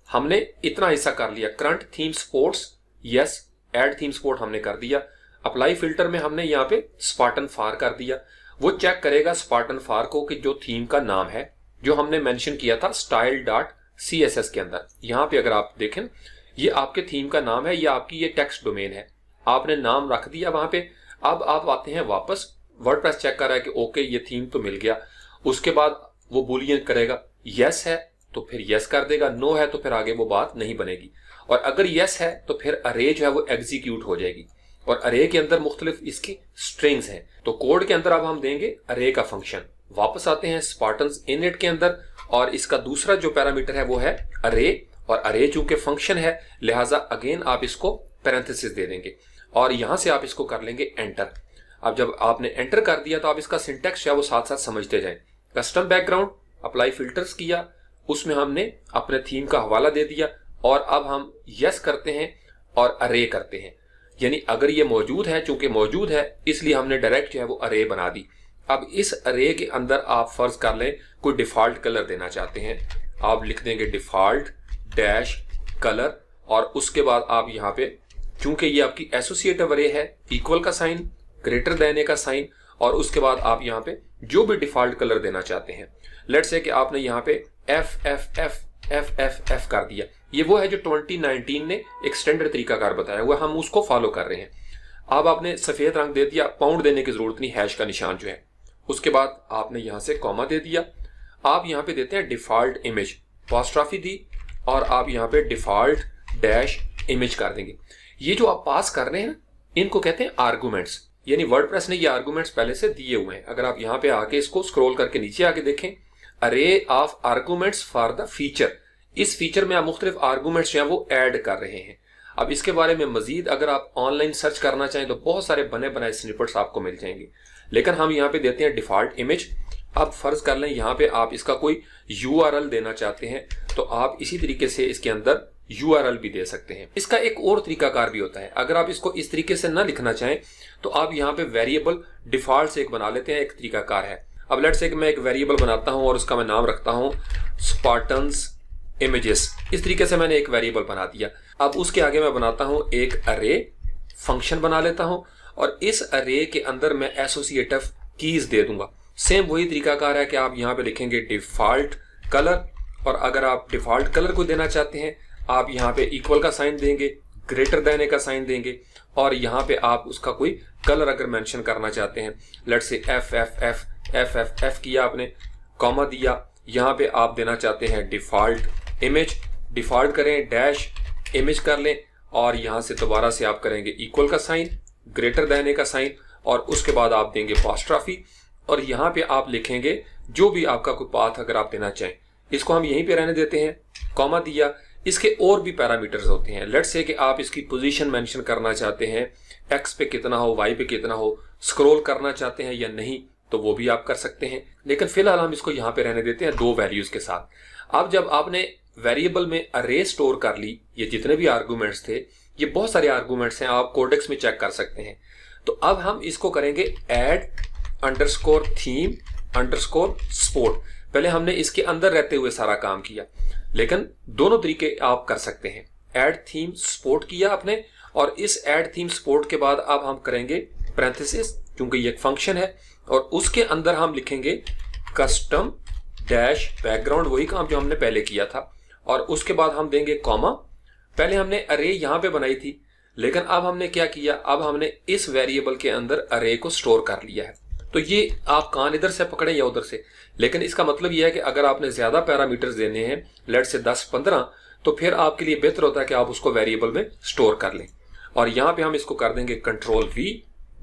हमने इतना हिस्सा कर लिया। Current theme supports yes, add theme support हमने कर दिया। अप्लाई फिल्टर में हमने यहाँ पे स्पार्टन फार कर दिया, वो चेक करेगा स्पार्टन फार को कि जो थीम का नाम है जो हमने मेंशन किया था style.css के अंदर, यहाँ पे अगर आप देखें ये आपके थीम का नाम है, ये आपकी ये टेक्स्ट डोमेन है, आपने नाम रख दिया वहां पे। अब आप आते हैं वापस, वर्डप्रेस चेक कर रहा है कि ओके ये थीम तो मिल गया। उसके बाद वो बूलियन करेगा, यस है तो फिर यस कर देगा, नो है तो फिर आगे वो बात नहीं बनेगी। और अगर यस है तो फिर अरे जो है वो एग्जीक्यूट हो जाएगी और अरे के अंदर मुख्तलिफ इसकी स्ट्रिंग्स हैं। तो कोड के अंदर अब हम देंगे अरे का फंक्शन। वापस आते हैं स्पार्टन्स इनइट के अंदर और इसका दूसरा जो पैरामीटर है वो है अरे, और अरे चूंकि फंक्शन है लिहाजा अगेन आप इसको पैरेंथेसिस दे देंगे और यहां से आप इसको कर लेंगे एंटर। अब जब आपने एंटर कर दिया तो आप इसका सिंटेक्स है वो साथ साथ समझते जाएं। कस्टम बैकग्राउंड अप्लाई फिल्टर्स किया, उसमें हमने अपने थीम का हवाला दे दिया और अब हम यस करते हैं और अरे करते हैं। यानी अगर ये मौजूद है, चूंकि मौजूद है इसलिए हमने डायरेक्ट जो है वो अरे बना दी। अब इस अरे के अंदर आप फर्ज कर लें कोई डिफॉल्ट कलर देना चाहते हैं, आप लिख देंगे डिफॉल्ट डैश कलर और उसके बाद आप यहाँ पे चूंकि ये आपकी एसोसिएटिव अरे है, इक्वल का साइन, ग्रेटर देन का साइन और उसके बाद आप यहाँ पे जो भी डिफॉल्ट कलर देना चाहते हैं। लेट्स से कि आपने यहाँ पे F F F F F F कर दिया, ये वो है जो 2019 ने एक स्टैंडर्ड तरीकाकार बताया हुआ, हम उसको फॉलो कर रहे हैं। अब आपने सफेद रंग दे दिया, पाउंड देने की जरूरत नहीं, हैश का निशान जो है उसके बाद आपने यहां से कॉमा दे दिया, आप यहां पे देते हैं डिफॉल्ट इमेज, अपॉस्ट्रोफी दी और आप यहां पे डिफॉल्ट डैश इमेज कर देंगे। ये जो आप पास कर रहे हैं इनको कहते हैं आर्गुमेंट्स, यानी वर्डप्रेस ने ये आर्गुमेंट्स पहले से दिए हुए हैं। अगर आप यहां पे आके इसको स्क्रॉल करके नीचे आके देखें, अरे of arguments for the feature, इस फीचर में आप मुख्तलिफ आर्गुमेंट्स जो है वो ऐड कर रहे हैं। अब इसके बारे में मजीद अगर आप ऑनलाइन सर्च करना चाहें तो बहुत सारे बने बनाए स्निपेट्स आपको मिल जाएंगे, लेकिन हम यहाँ पे देते हैं डिफॉल्ट इमेज। अब फर्ज कर लें यहाँ पे आप इसका कोई URL देना चाहते हैं तो आप इसी तरीके से इसके अंदर URL भी दे सकते हैं। इसका एक और तरीकाकार भी होता है, अगर आप इसको इस तरीके से ना लिखना चाहें तो आप यहाँ पे वेरिएबल डिफॉल्ट से एक बना लेते हैं, एक तरीकाकार है। अब लेट्स से मैं एक वेरिएबल बनाता हूं और उसका मैं नाम रखता हूं स्पार्टन्स इमेजेस, इस तरीके से मैंने एक वेरिएबल बना दिया। अब उसके आगे मैं बनाता हूं एक अरे फंक्शन बना लेता हूं और इस अरे के अंदर मैं एसोसिएटिव कीज दे दूंगा। सेम वही तरीकाकार है कि आप यहाँ पे लिखेंगे डिफॉल्ट कलर, और अगर आप डिफॉल्ट कलर को देना चाहते हैं आप यहाँ पे इक्वल का साइन देंगे, ग्रेटर देन का साइन देंगे, और यहाँ पे आप उसका कोई कलर अगर मेंशन करना चाहते हैं, लेट्स से FFF किया आपने, कॉमा दिया, यहाँ पे आप देना चाहते हैं डिफॉल्ट इमेज, डिफॉल्ट करें, डैश इमेज कर लें, और यहाँ से दोबारा से आप करेंगे इक्वल का साइन, ग्रेटर देन का साइन, और उसके बाद आप देंगे अपॉस्ट्रोफी, और यहाँ पे आप लिखेंगे जो भी आपका कोई पाथ अगर आप देना चाहें। इसको हम यहीं पे रहने देते हैं, कॉमा दिया। इसके और भी पैरामीटर्स होते हैं, लेट्स से कि आप इसकी पोजीशन मेंशन करना चाहते हैं, एक्स पे कितना हो, वाई पे कितना हो, स्क्रॉल करना चाहते हैं या नहीं, तो वो भी आप कर सकते हैं। लेकिन फिलहाल हम इसको यहाँ पे रहने देते हैं 2 वैल्यूज के साथ। अब जब आपने वेरिएबल में अरे स्टोर कर ली, ये जितने भी आर्गूमेंट्स थे, ये बहुत सारे आर्गूमेंट्स हैं, आप कोडेक्स में चेक कर सकते हैं। तो अब हम इसको करेंगे add underscore theme underscore sport. पहले हमने इसके अंदर रहते हुए सारा काम किया, लेकिन दोनों तरीके आप कर सकते हैं। ऐड थीम स्पोर्ट किया आपने, और इस ऐड थीम स्पोर्ट के बाद अब हम करेंगे पैरेंथेसिस, क्योंकि ये एक फंक्शन है, और उसके अंदर हम लिखेंगे कस्टम डैश बैकग्राउंड, वही काम जो हमने पहले किया था, और उसके बाद हम देंगे कॉमा। पहले हमने अरे यहां पे बनाई थी, लेकिन अब हमने क्या किया, अब हमने इस वेरिएबल के अंदर अरे को स्टोर कर लिया है। तो ये आप कान इधर से पकड़े या उधर से, लेकिन इसका मतलब यह है कि अगर आपने ज्यादा पैरामीटर्स देने हैं, लेट से 10-15, तो फिर आपके लिए बेहतर होता है कि आप उसको वेरिएबल में स्टोर कर लें। और यहां पे हम इसको कर देंगे कंट्रोल V,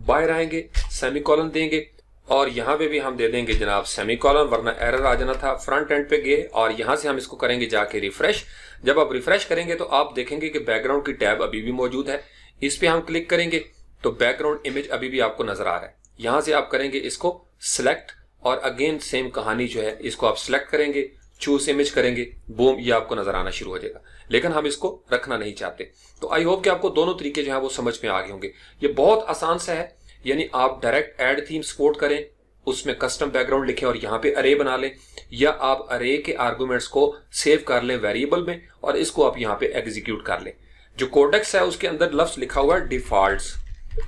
बाहर आएंगे, सेमीकोलन देंगे, और यहां पे भी हम दे देंगे जनाब सेमीकोलन, वरना एरर आ जाना था। फ्रंट एंड पे गए और यहां से हम इसको करेंगे जाके रिफ्रेश। जब आप रिफ्रेश करेंगे तो आप देखेंगे कि बैकग्राउंड की टैब अभी भी मौजूद है। इस पे हम क्लिक करेंगे तो बैकग्राउंड इमेज अभी भी आपको नजर आ रहा है। यहां से आप करेंगे इसको सिलेक्ट, और अगेन सेम कहानी जो है, इसको आप सिलेक्ट करेंगे, चूज इमेज करेंगे, बूम, ये आपको नजर आना शुरू हो जाएगा। लेकिन हम इसको रखना नहीं चाहते। तो आई होप कि आपको दोनों तरीके जो है वो समझ में आ गए होंगे। ये बहुत आसान सा है, यानी आप डायरेक्ट ऐड थीम सपोर्ट करें, उसमें कस्टम बैकग्राउंड लिखें और यहाँ पे अरे बना लें, या आप अरे के आर्गुमेंट्स को सेव कर लें वेरिएबल में और इसको आप यहाँ पे एग्जीक्यूट कर लें। जो कोडेक्स है उसके अंदर लफ्ज लिखा हुआ है डिफॉल्ट्स,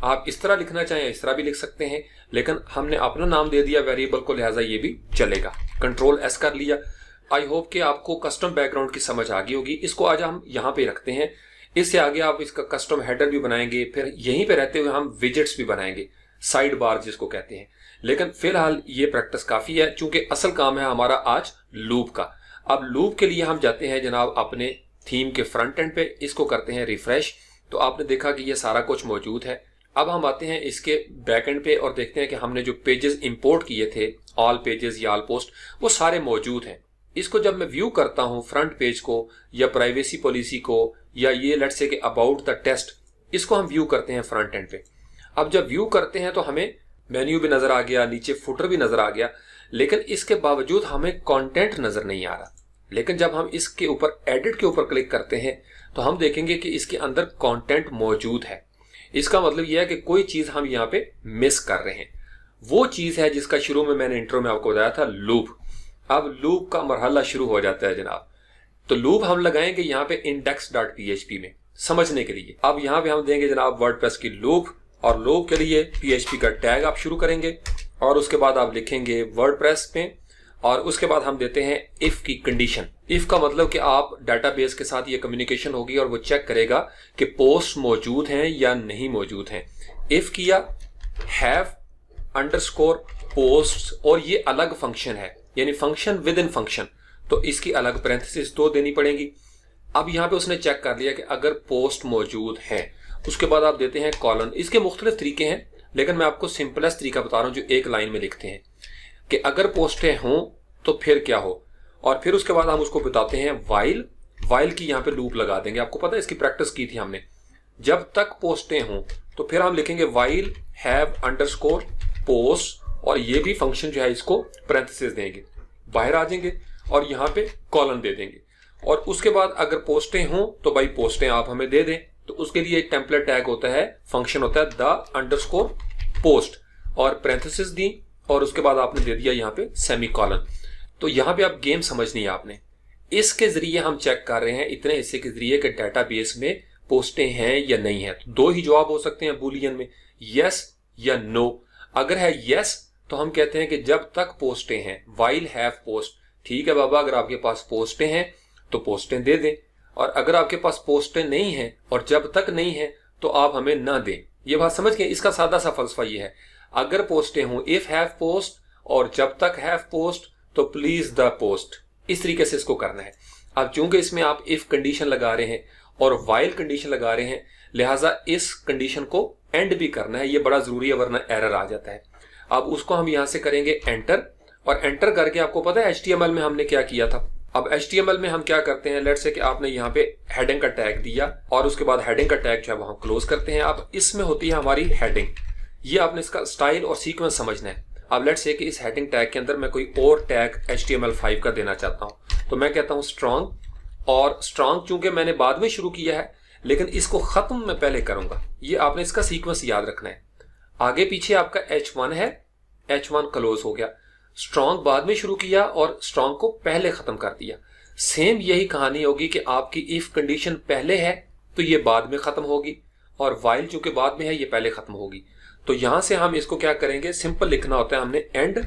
आप इस तरह लिखना चाहें इस तरह भी लिख सकते हैं, लेकिन हमने अपना नाम दे दिया वेरिएबल को, लिहाजा ये भी चलेगा। कंट्रोल S कर लिया। आई होप कि आपको कस्टम बैकग्राउंड की समझ आ गई होगी। इसको आज हम यहाँ पे रखते हैं, इससे आगे आप इसका कस्टम हेडर भी बनाएंगे, फिर यहीं पे रहते हुए हम विजेट्स भी बनाएंगे, साइड बार जिसको कहते हैं। लेकिन फिलहाल ये प्रैक्टिस काफी है, चूंकि असल काम है हमारा आज लूप का। अब लूप के लिए हम जाते हैं जनाब अपने थीम के फ्रंट एंड पे, इसको करते हैं रिफ्रेश, तो आपने देखा कि ये सारा कुछ मौजूद है। अब हम आते हैं इसके बैक एंड पे और देखते हैं कि हमने जो पेजेस इंपोर्ट किए थे, ऑल पेजेस या ऑल पोस्ट, वो सारे मौजूद हैं। इसको जब मैं व्यू करता हूं फ्रंट पेज को या प्राइवेसी पॉलिसी को, या ये लेट्स से कि अबाउट द टेस्ट, इसको हम व्यू करते हैं फ्रंट एंड पे। अब जब व्यू करते हैं तो हमें मेन्यू भी नजर आ गया, नीचे फुटर भी नजर आ गया, लेकिन इसके बावजूद हमें कंटेंट नजर नहीं आ रहा। लेकिन जब हम इसके ऊपर एडिट के ऊपर क्लिक करते हैं तो हम देखेंगे कि इसके अंदर कंटेंट मौजूद है। इसका मतलब यह है कि कोई चीज हम यहाँ पे मिस कर रहे हैं। वो चीज है जिसका शुरू में मैंने इंट्रो में आपको बताया था, लूप। अब लूप का मरहला शुरू हो जाता है जनाब। तो लूप हम लगाएंगे यहाँ पे index.php में समझने के लिए। अब यहाँ पे हम देंगे जनाब वर्डप्रेस की लूप, और लूप के लिए PHP का टैग आप शुरू करेंगे, और उसके बाद आप लिखेंगे वर्डप्रेस में, और उसके बाद हम देते हैं इफ की कंडीशन। इफ का मतलब कि आप डाटाबेस के साथ ये कम्युनिकेशन होगी और वो चेक करेगा कि पोस्ट मौजूद हैं या नहीं मौजूद हैं। इफ किया हैव अंडरस्कोर पोस्ट और ये अलग फंक्शन है, यानी फंक्शन विद इन फंक्शन, तो इसकी अलग पैरेंथेसिस 2 देनी पड़ेगी। अब यहाँ पे उसने चेक कर लिया कि अगर पोस्ट मौजूद है, उसके बाद आप देते हैं कॉलन। इसके मुख्तलिफ तरीके हैं, लेकिन मैं आपको सिंपलेस्ट तरीका बता रहा हूँ जो एक लाइन में लिखते हैं कि अगर पोस्टें हों तो फिर क्या हो, और फिर उसके बाद हम उसको बताते हैं वाइल। वाइल की यहाँ पे लूप लगा देंगे, आपको पता है इसकी प्रैक्टिस की थी हमने। जब तक पोस्टें हों तो फिर हम लिखेंगे वाइल हैव अंडरस्कोर पोस्ट, और ये भी फंक्शन जो है इसको पैरेंथेसिस देंगे, बाहर आ जाएंगे और यहाँ पे कॉलन दे देंगे। और उसके बाद अगर पोस्टें हों तो भाई पोस्टें आप हमें दे दें, तो उसके लिए एक टेम्पलेट टैग होता है, फंक्शन होता है द अंडरस्कोर पोस्ट, और पैरेंथेसिस दी, और उसके बाद आपने दे दिया यहाँ पे सेमी कॉलन। तो यहाँ पे आप गेम समझनी है आपने। इसके जरिए हम चेक कर रहे हैं इतने हिस्से के जरिए कि डाटाबेस में पोस्टें हैं या नहीं है। तो 2 ही जवाब हो सकते हैं बूलियन में, यस या नो। अगर है यस तो हम कहते हैं कि जब तक पोस्टें हैं, वाइल हैव पोस्ट, ठीक है बाबा, अगर आपके पास पोस्टें हैं तो पोस्टें दे दें, और अगर आपके पास पोस्टें नहीं हैं और जब तक नहीं है तो आप हमें ना दें। ये बात समझ गए? इसका सादा सा फलसफा ये है, अगर पोस्टें हों इफ हैव पोस्ट, और जब तक हैव पोस्ट तो प्लीज द पोस्ट। इस तरीके से इसको करना है। अब चूंकि इसमें आप इफ कंडीशन लगा रहे हैं और वाइल कंडीशन लगा रहे हैं, लिहाजा इस कंडीशन को एंड भी करना है, ये बड़ा जरूरी है, वरना एरर आ जाता है। अब उसको हम यहां से करेंगे एंटर, और एंटर करके आपको पता है HTML में हमने क्या किया था। अब HTML में हम क्या करते हैं, लेट्स से कि आपने यहाँ पे हेडिंग का टैग दिया और उसके बाद हेडिंग का टैग जो है वो हम क्लोज करते हैं। अब इसमें होती है हमारी हेडिंग, ये आपने इसका स्टाइल और सीक्वेंस समझना है। अब लेट्स से कि इस हेडिंग टैग के अंदर मैं कोई और टैग HTML5 का देना चाहता हूं, तो मैं कहता हूं स्ट्रॉन्ग, और स्ट्रॉन्ग चूंकि मैंने बाद में शुरू किया है लेकिन इसको खत्म मैं पहले करूंगा, ये आपने इसका सीक्वेंस याद रखना है। आगे पीछे आपका H1 है, H1 क्लोज हो गया, स्ट्रॉन्ग बाद में शुरू किया और स्ट्रॉन्ग को पहले खत्म कर दिया। सेम यही कहानी होगी कि आपकी इफ कंडीशन पहले है तो ये बाद में खत्म होगी, और वाइल चूंकि बाद में है ये पहले खत्म होगी। तो यहां से हम इसको क्या करेंगे, सिंपल लिखना होता है हमने एंड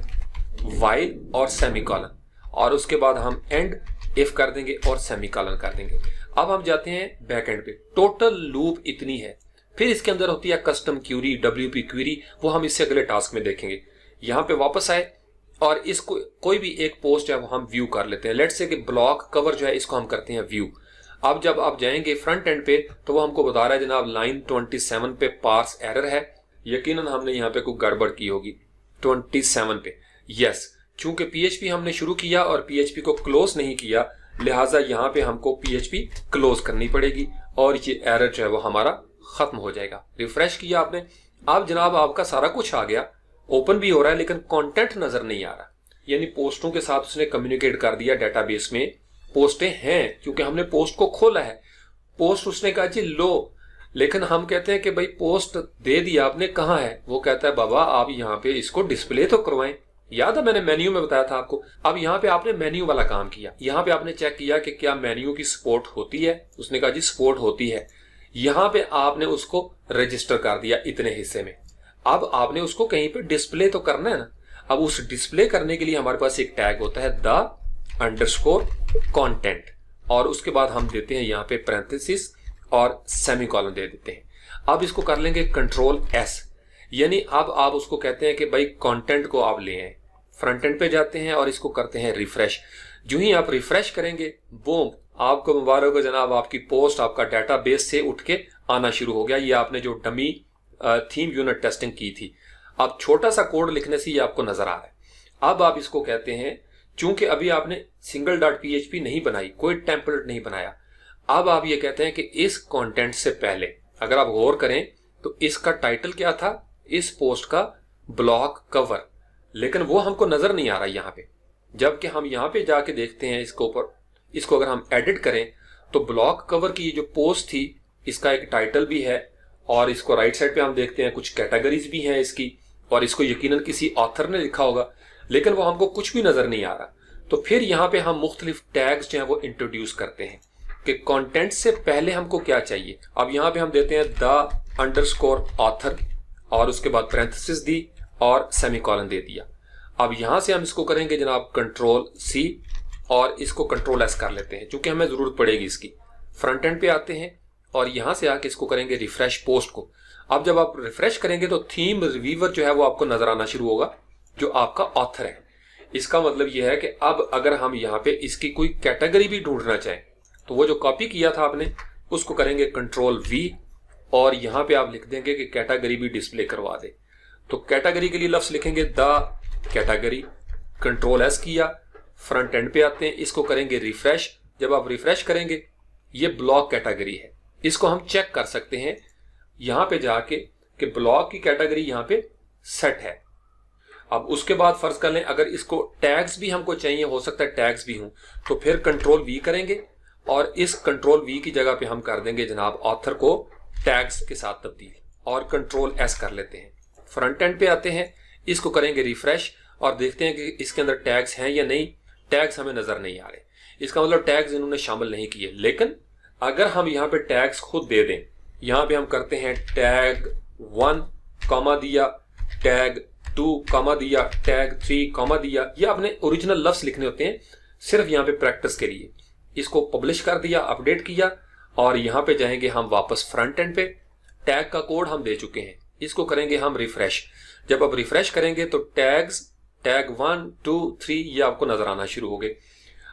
वाइल और सेमीकोलन, और उसके बाद हम एंड इफ कर देंगे और सेमीकोलन कर देंगे। अब हम जाते हैं बैक एंड पे, टोटल लूप इतनी है, फिर इसके अंदर होती है कस्टम क्यूरी, WP क्यूरी, वो हम इससे अगले टास्क में देखेंगे। यहां पे वापस आए और इसको कोई भी एक पोस्ट है वो हम व्यू कर लेते हैं। लेट्स से कि ब्लॉक कवर जो है इसको हम करते हैं व्यू। अब जब आप जाएंगे फ्रंट एंड पे तो वो हमको बता रहा है जनाब लाइन 27 पे पार्स एरर है, यकीनन हमने यहाँ पे कोई गड़बड़ की होगी 27 पे। यस, चूंकि PHP हमने शुरू किया और PHP को क्लोज नहीं किया, लिहाजा यहाँ पे हमको PHP क्लोज करनी पड़ेगी और ये एरर जो है वो हमारा खत्म हो जाएगा। रिफ्रेश किया आपने, अब जनाब आपका सारा कुछ आ गया, ओपन भी हो रहा है, लेकिन कंटेंट नजर नहीं आ रहा, यानी पोस्टों के साथ उसने कम्युनिकेट कर दिया डेटाबेस में पोस्टें हैं, क्योंकि हमने पोस्ट को खोला है। पोस्ट उसने कहा जी लो, लेकिन हम कहते हैं कि भाई पोस्ट दे दिया आपने, कहाँ है? वो कहता है बाबा आप यहाँ पे इसको डिस्प्ले तो करवाएं। याद है मैंने मेन्यू में बताया था आपको। अब यहाँ पे आपने मेन्यू वाला काम किया, यहाँ पे आपने चेक किया कि क्या मेन्यू की सपोर्ट होती है, उसने कहा जी सपोर्ट होती है। यहाँ पे आपने उसको रजिस्टर कर दिया इतने हिस्से में। अब आपने उसको कहीं पे डिस्प्ले तो करना है ना। अब उस डिस्प्ले करने के लिए हमारे पास एक टैग होता है _content, और उसके बाद हम देते हैं यहाँ पे पैरेंथेसिस और सेमीकोलन दे देते हैं। अब इसको कर लेंगे Ctrl+S, यानी अब आप उसको कहते हैं कि भाई कंटेंट को आप ले आए, फ्रंट एंड पे जाते हैं और इसको करते हैं रिफ्रेश। जो ही आप रिफ्रेश करेंगे, बूम, आपको मुबारक हो जनाब, आपकी पोस्ट आपका डाटाबेस से उठ के आना शुरू हो गया। ये आपने जो डमी थीम यूनिट टेस्टिंग की थी, अब छोटा सा कोड लिखने से ये आपको नजर आ रहा है। अब आप इसको कहते हैं, चूंकि अभी आपने single.php नहीं बनाई, कोई टेम्पलेट नहीं बनाया, अब आप ये कहते हैं कि इस कंटेंट से पहले, अगर आप गौर करें तो इसका टाइटल क्या था, इस पोस्ट का ब्लॉक कवर, लेकिन वो हमको नजर नहीं आ रहा यहाँ पे। जबकि हम यहाँ पे जाके देखते हैं इसके ऊपर, इसको अगर हम एडिट करें तो ब्लॉक कवर की जो पोस्ट थी इसका एक टाइटल भी है, और इसको राइट साइड पे हम देखते हैं कुछ कैटेगरीज भी हैं इसकी, और इसको यकीनन किसी ऑथर ने लिखा होगा, लेकिन वो हमको कुछ भी नजर नहीं आ रहा। तो फिर यहाँ पे हम मुख्तलिफ टैग्स जो है वो इंट्रोड्यूस करते हैं कि कंटेंट से पहले हमको क्या चाहिए। अब यहाँ पे हम देते हैं _author, और उसके बाद पैरेंथेसिस दी और सेमीकोलन दे दिया। अब यहां से हम इसको करेंगे जनाब Ctrl+C और इसको Ctrl+S कर लेते हैं, क्योंकि हमें जरूरत पड़ेगी इसकी। फ्रंट एंड पे आते हैं और यहां से आके इसको करेंगे रिफ्रेश पोस्ट को। अब जब आप रिफ्रेश करेंगे तो थीम रिव्यूअर जो है वो आपको नजर आना शुरू होगा, जो आपका ऑथर है। इसका मतलब यह है कि अब अगर हम यहाँ पे इसकी कोई कैटेगरी भी ढूंढना चाहें तो वो जो कॉपी किया था आपने उसको करेंगे कंट्रोल वी और यहाँ पे आप लिख देंगे कि कैटेगरी भी डिस्प्ले करवा दे। तो कैटेगरी के लिए लफ्ज लिखेंगे द कैटेगरी, कंट्रोल एस किया, फ्रंट एंड पे आते हैं, इसको करेंगे रिफ्रेश। जब आप रिफ्रेश करेंगे ये ब्लॉक कैटेगरी है, इसको हम चेक कर सकते हैं यहां पे जाके कि ब्लॉक की कैटेगरी यहां पे सेट है। अब उसके बाद फर्ज कर लें अगर इसको टैग्स भी हमको चाहिए, हो सकता है टैग्स भी हों, तो फिर कंट्रोल वी करेंगे और इस कंट्रोल वी की जगह पे हम कर देंगे जनाब ऑथर को टैग्स के साथ तब्दील और कंट्रोल एस कर लेते हैं। फ्रंट एंड पे आते हैं, इसको करेंगे रिफ्रेश और देखते हैं कि इसके अंदर टैग्स हैं या नहीं। टैग्स हमें नजर नहीं आ रहे, इसका मतलब टैग्स इन्होंने शामिल नहीं किए। लेकिन अगर हम यहाँ पे टैग्स खुद दे दें, यहाँ पे हम करते हैं टैग 1 कॉमा दिया, टैग 2 कॉमा दिया, टैग 3 कॉमा दिया, ये अपने ओरिजिनल लफ्ज लिखने होते हैं सिर्फ यहाँ पे प्रैक्टिस के लिए। इसको पब्लिश कर दिया, अपडेट किया और यहाँ पे जाएंगे हम वापस फ्रंट एंड पे। टैग का कोड हम दे चुके हैं, इसको करेंगे हम रिफ्रेश। जब आप रिफ्रेश करेंगे तो टैग्स टैग 1 2 3 ये आपको नजर आना शुरू हो गए।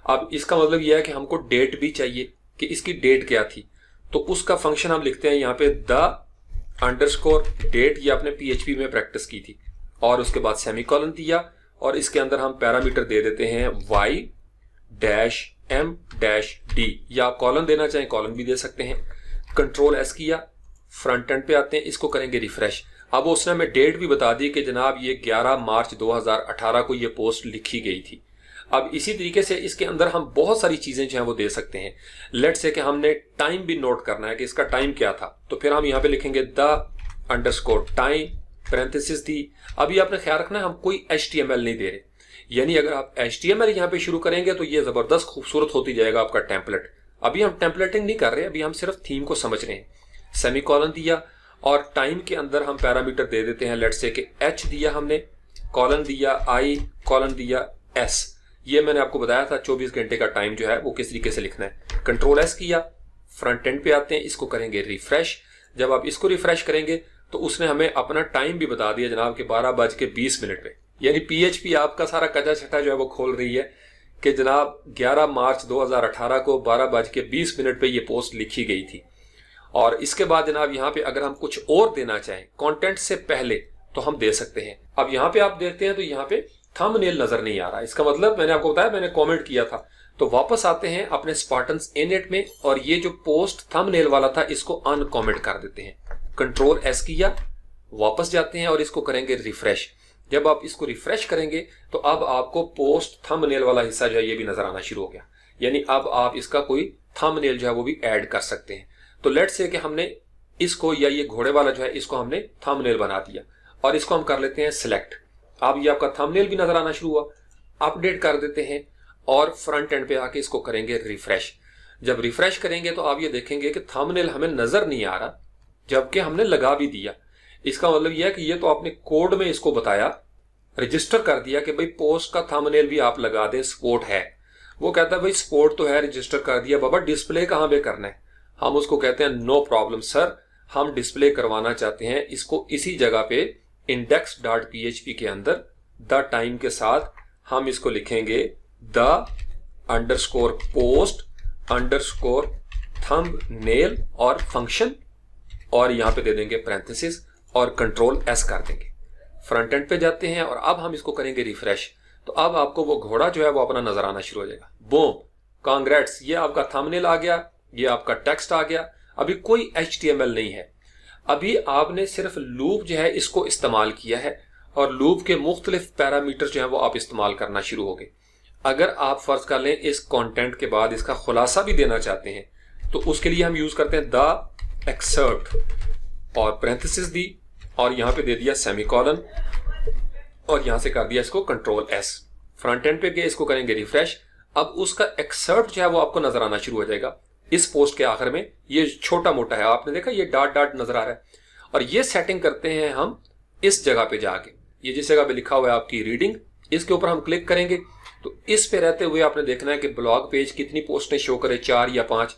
अब इसका मतलब यह है कि हमको डेट भी चाहिए कि इसकी डेट क्या थी, तो उसका फंक्शन हम लिखते हैं यहाँ पे द अंडरस्कोर डेट, ये आपने PHP में प्रैक्टिस की थी, और उसके बाद सेमीकोलन दिया और इसके अंदर हम पैरामीटर दे देते हैं y-m-d, या आप कॉलन देना चाहें कॉलन भी दे सकते हैं। कंट्रोल एस किया, फ्रंट एंड पे आते हैं, इसको करेंगे रिफ्रेश। अब उसने हमें डेट भी बता दी कि जनाब ये 11 मार्च 2018 को ये पोस्ट लिखी गई थी। अब इसी तरीके से इसके अंदर हम बहुत सारी चीजें जो है वो दे सकते हैं। लेट से कि हमने टाइम भी नोट करना है कि इसका टाइम क्या था, तो फिर हम यहाँ पे लिखेंगे द अंडरस्कोर टाइम, पैरेंथेसिस दी। अभी आपने ख्याल रखना है हम कोई HTML नहीं दे रहे, यानी अगर आप HTML यहाँ पे शुरू करेंगे तो ये जबरदस्त खूबसूरत होती जाएगा आपका टेम्पलेट। अभी हम टेम्पलेटिंग नहीं कर रहे, अभी हम सिर्फ थीम को समझ रहे हैं। सेमीकोलन दिया और टाइम के अंदर हम पैरामीटर दे देते हैं, लेट से कि H दिया हमने, कॉलन दिया I, कॉलन दिया S। ये मैंने आपको बताया था 24 घंटे का टाइम जो है वो किस तरीके से लिखना है। कंट्रोल एस किया, फ्रंट एंड पे आते हैं, इसको करेंगे रिफ्रेश। जब आप इसको रिफ्रेश करेंगे तो उसने हमें अपना टाइम भी बता दिया जनाब के 12:20 पे, यानी PHP आपका सारा कचा छटा जो है वो खोल रही है कि जनाब 11 मार्च 2018 को 12:20 पे ये पोस्ट लिखी गई थी। और इसके बाद जनाब यहाँ पे अगर हम कुछ और देना चाहें कंटेंट से पहले तो हम दे सकते हैं। अब यहाँ पे आप देखते हैं तो यहाँ पे थंबनेल नजर नहीं आ रहा, इसका मतलब मैंने आपको बताया, मैंने कमेंट किया था। तो वापस आते हैं अपने स्पार्टन्स इनेट में और ये जो पोस्ट थंबनेल वाला था इसको अनकमेंट कर देते हैं। कंट्रोल एस किया, वापस जाते हैं और इसको करेंगे रिफ्रेश। जब आप इसको रिफ्रेश करेंगे तो अब आपको पोस्ट थंबनेल वाला हिस्सा जो है ये भी नजर आना शुरू हो गया, यानी अब आप इसका कोई थंबनेल जो है वो भी ऐड कर सकते हैं। तो लेट्स से कि हमने इसको या ये घोड़े वाला जो है इसको हमने थंबनेल बना दिया और इसको हम कर लेते हैं सिलेक्ट। अब ये आपका थंबनेल भी नजर आना शुरू हुआ, अपडेट कर देते हैं और फ्रंट एंड पे आके इसको करेंगे रिफ्रेश। जब रिफ्रेश करेंगे तो आप ये देखेंगे कि थंबनेल हमें नजर नहीं आ रहा जबकि हमने लगा भी दिया। इसका मतलब यह है कि ये तो आपने कोड में इसको बताया, रजिस्टर कर दिया कि भाई पोस्ट का थंबनेल भी आप लगा दें, सपोर्ट है। वो कहता है भाई सपोर्ट तो है, रजिस्टर कर दिया, बाबा डिस्प्ले कहां पे करना है। हम उसको कहते हैं नो प्रॉब्लम सर, हम डिस्प्ले करवाना चाहते हैं इसको इसी जगह पे index.php के अंदर द टाइम के साथ हम इसको लिखेंगे the underscore post underscore thumbnail और फंक्शन, और यहां पे दे देंगे पैरेंथेसिस और कंट्रोल एस कर देंगे। फ्रंट एंड पे जाते हैं और अब हम इसको करेंगे रिफ्रेश। तो अब आपको वो घोड़ा जो है वो अपना नजर आना शुरू हो जाएगा। बूम, कांग्रेट्स, ये आपका थंबनेल आ गया, ये आपका टेक्स्ट आ गया। अभी कोई HTML नहीं है, अभी आपने सिर्फ लूप जो है इसको इस्तेमाल किया है और लूप के मुख्तलिफ पैरामीटर जो है वो आप इस्तेमाल करना शुरू हो गए। अगर आप फर्ज कर लें इस कंटेंट के बाद इसका खुलासा भी देना चाहते हैं तो उसके लिए हम यूज करते हैं द एक्सर्ट और पैरेंथेसिस दी और यहां पे दे दिया सेमीकोलन और यहां से कर दिया इसको कंट्रोल एस। फ्रंट एंड पे गए, इसको करेंगे रिफ्रेश। अब उसका एक्सर्ट जो है वो आपको नजर आना शुरू हो जाएगा। इस पोस्ट के आखिर में ये छोटा मोटा है, आपने देखा ये डॉट डॉट नजर आ रहा है, और ये सेटिंग करते हैं हम इस जगह पे जाके, ये जिस जगह पे लिखा हुआ है आपकी रीडिंग, इसके ऊपर हम क्लिक करेंगे तो इस पे रहते हुए आपने देखना है कि ब्लॉग पेज कितनी पोस्टें शो करे, 4 या 5,